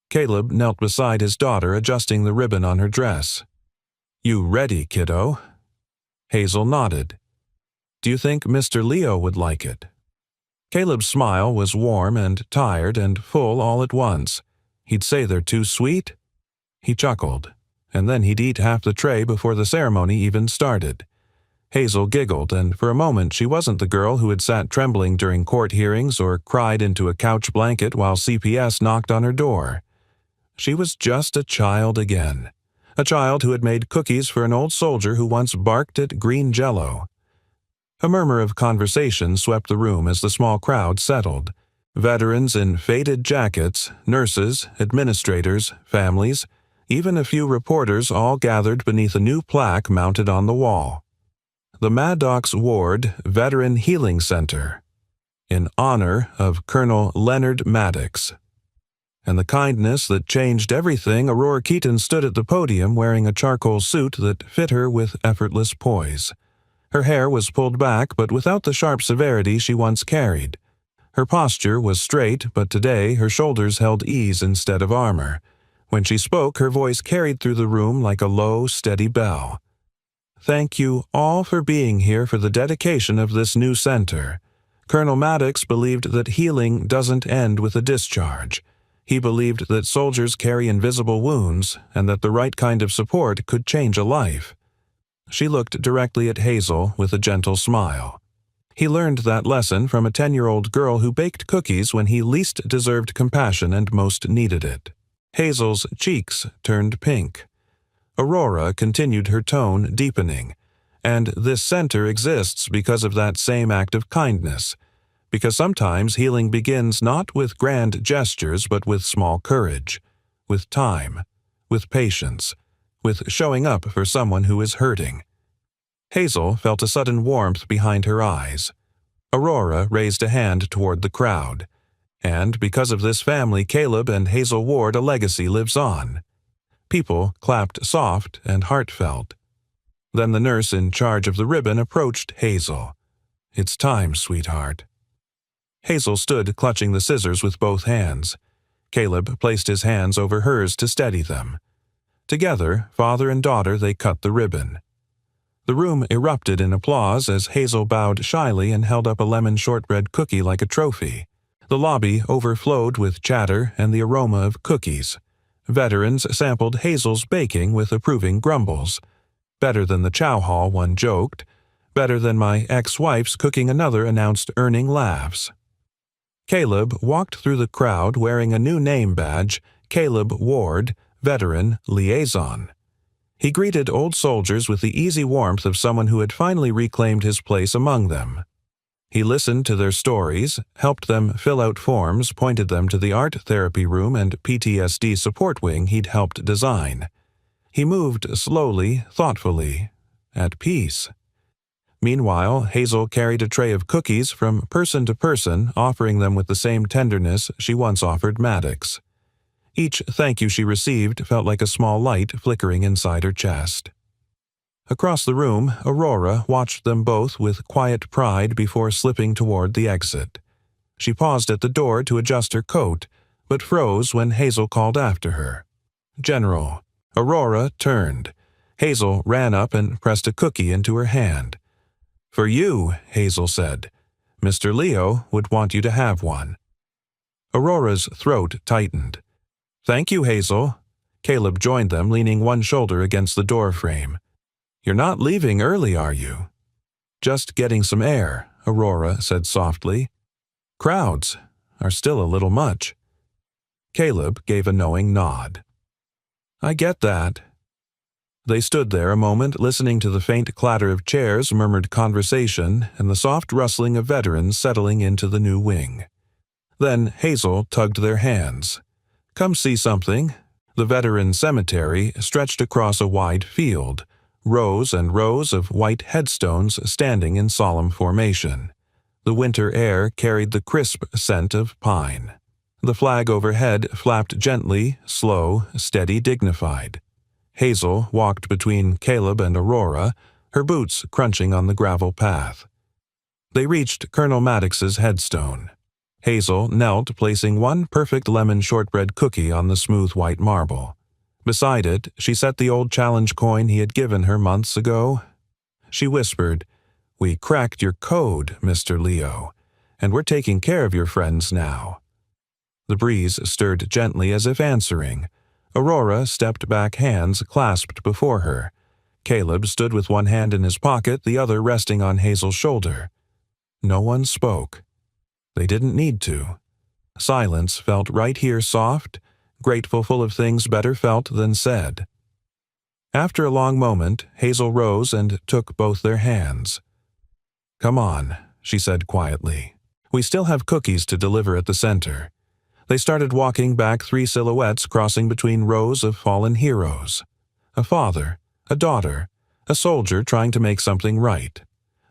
Caleb knelt beside his daughter, adjusting the ribbon on her dress. "You ready, kiddo?" Hazel nodded. "Do you think Mr. Leo would like it?" Caleb's smile was warm and tired and full all at once. He'd say they're too sweet? He chuckled, and then he'd eat half the tray before the ceremony even started. Hazel giggled, and for a moment she wasn't the girl who had sat trembling during court hearings or cried into a couch blanket while CPS knocked on her door. She was just a child again. A child who had made cookies for an old soldier who once barked at green jello. A murmur of conversation swept the room as the small crowd settled. Veterans in faded jackets, nurses, administrators, families, even a few reporters all gathered beneath a new plaque mounted on the wall. The Maddox Ward Veteran Healing Center, in honor of Colonel Leonard Maddox. And the kindness that changed everything, Aurora Keaton stood at the podium wearing a charcoal suit that fit her with effortless poise. Her hair was pulled back, but without the sharp severity she once carried. Her posture was straight, but today her shoulders held ease instead of armor. When she spoke, her voice carried through the room like a low, steady bell. "Thank you all for being here for the dedication of this new center. Colonel Maddox believed that healing doesn't end with a discharge. He believed that soldiers carry invisible wounds and that the right kind of support could change a life. She looked directly at Hazel with a gentle smile. He learned that lesson from a 10-year-old girl who baked cookies when he least deserved compassion and most needed it. Hazel's cheeks turned pink. Aurora continued her tone deepening. And this center exists because of that same act of kindness. Because sometimes healing begins not with grand gestures but with small courage, with time, with patience, with showing up for someone who is hurting. Hazel felt a sudden warmth behind her eyes. Aurora raised a hand toward the crowd. And because of this family, Caleb and Hazel Ward, a legacy lives on. People clapped soft and heartfelt. Then the nurse in charge of the ribbon approached Hazel. "It's time, sweetheart." Hazel stood clutching the scissors with both hands. Caleb placed his hands over hers to steady them. Together, father and daughter, they cut the ribbon. The room erupted in applause as Hazel bowed shyly and held up a lemon shortbread cookie like a trophy. The lobby overflowed with chatter and the aroma of cookies. Veterans sampled Hazel's baking with approving grumbles. "Better than the chow hall," one joked. "Better than my ex-wife's cooking," another announced, earning laughs. Caleb walked through the crowd wearing a new name badge, Caleb Ward, Veteran Liaison. He greeted old soldiers with the easy warmth of someone who had finally reclaimed his place among them. He listened to their stories, helped them fill out forms, pointed them to the art therapy room and PTSD support wing he'd helped design. He moved slowly, thoughtfully, at peace. Meanwhile, Hazel carried a tray of cookies from person to person, offering them with the same tenderness she once offered Maddox. Each thank you she received felt like a small light flickering inside her chest. Across the room, Aurora watched them both with quiet pride before slipping toward the exit. She paused at the door to adjust her coat, but froze when Hazel called after her. "General." Aurora turned. Hazel ran up and pressed a cookie into her hand. "For you," Hazel said. "Mr. Leo would want you to have one." Aurora's throat tightened. "Thank you, Hazel." Caleb joined them, leaning one shoulder against the door frame. "You're not leaving early, are you?" "Just getting some air," Aurora said softly. "Crowds are still a little much." Caleb gave a knowing nod. "I get that." They stood there a moment, listening to the faint clatter of chairs, murmured conversation, and the soft rustling of veterans settling into the new wing. Then Hazel tugged their hands. "Come see something." The veteran cemetery stretched across a wide field, rows and rows of white headstones standing in solemn formation. The winter air carried the crisp scent of pine. The flag overhead flapped gently, slow, steady, dignified. Hazel walked between Caleb and Aurora, her boots crunching on the gravel path. They reached Colonel Maddox's headstone. Hazel knelt, placing one perfect lemon shortbread cookie on the smooth white marble. Beside it, she set the old challenge coin he had given her months ago. She whispered, "We cracked your code, Mr. Leo, and we're taking care of your friends now." The breeze stirred gently as if answering. Aurora stepped back, hands clasped before her. Caleb stood with one hand in his pocket, the other resting on Hazel's shoulder. No one spoke. They didn't need to. Silence felt right here soft, grateful, full of things better felt than said. After a long moment, Hazel rose and took both their hands. "Come on," she said quietly. "We still have cookies to deliver at the center." They started walking back, 3 silhouettes crossing between rows of fallen heroes. A father, a daughter, a soldier trying to make something right.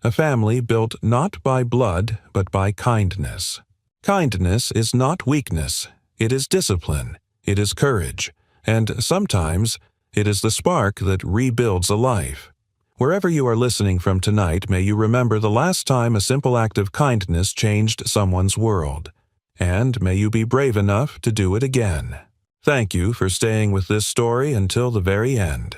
A family built not by blood, but by kindness. Kindness is not weakness. It is discipline. It is courage. And sometimes, it is the spark that rebuilds a life. Wherever you are listening from tonight, may you remember the last time a simple act of kindness changed someone's world. And may you be brave enough to do it again. Thank you for staying with this story until the very end.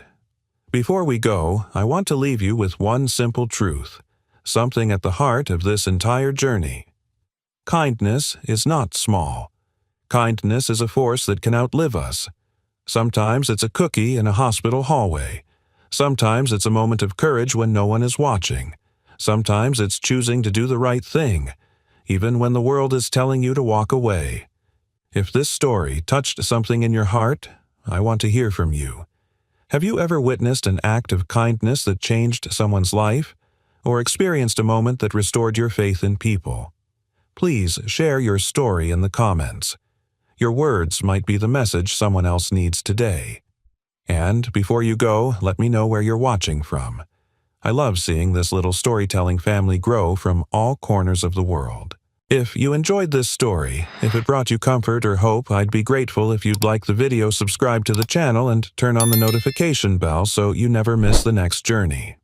Before we go, I want to leave you with one simple truth, something at the heart of this entire journey. Kindness is not small. Kindness is a force that can outlive us. Sometimes it's a cookie in a hospital hallway. Sometimes it's a moment of courage when no one is watching. Sometimes it's choosing to do the right thing, even when the world is telling you to walk away. If this story touched something in your heart, I want to hear from you. Have you ever witnessed an act of kindness that changed someone's life, or experienced a moment that restored your faith in people? Please share your story in the comments. Your words might be the message someone else needs today. And before you go, let me know where you're watching from. I love seeing this little storytelling family grow from all corners of the world. If you enjoyed this story, if it brought you comfort or hope, I'd be grateful if you'd like the video, subscribe to the channel, and turn on the notification bell so you never miss the next journey.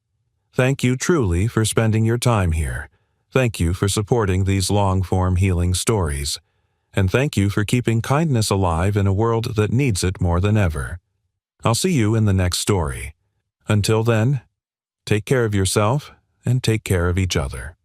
Thank you truly for spending your time here. Thank you for supporting these long-form healing stories. And thank you for keeping kindness alive in a world that needs it more than ever. I'll see you in the next story. Until then, take care of yourself and take care of each other.